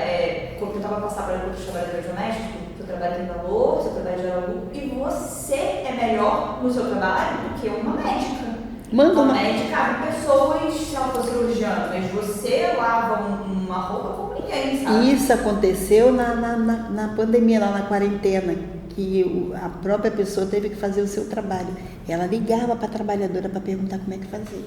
[SPEAKER 2] quando eu tava passando para outros trabalhadores domésticos, seu trabalho tem valor, seu trabalho gera lucro, e você é melhor no seu trabalho do que uma médica. Uma médica abre pessoas, se ela for cirurgiã, mas você lava uma roupa como ninguém, sabe?
[SPEAKER 1] Isso aconteceu na pandemia, lá na quarentena, que a própria pessoa teve que fazer o seu trabalho. Ela ligava para a trabalhadora para perguntar como é que fazia.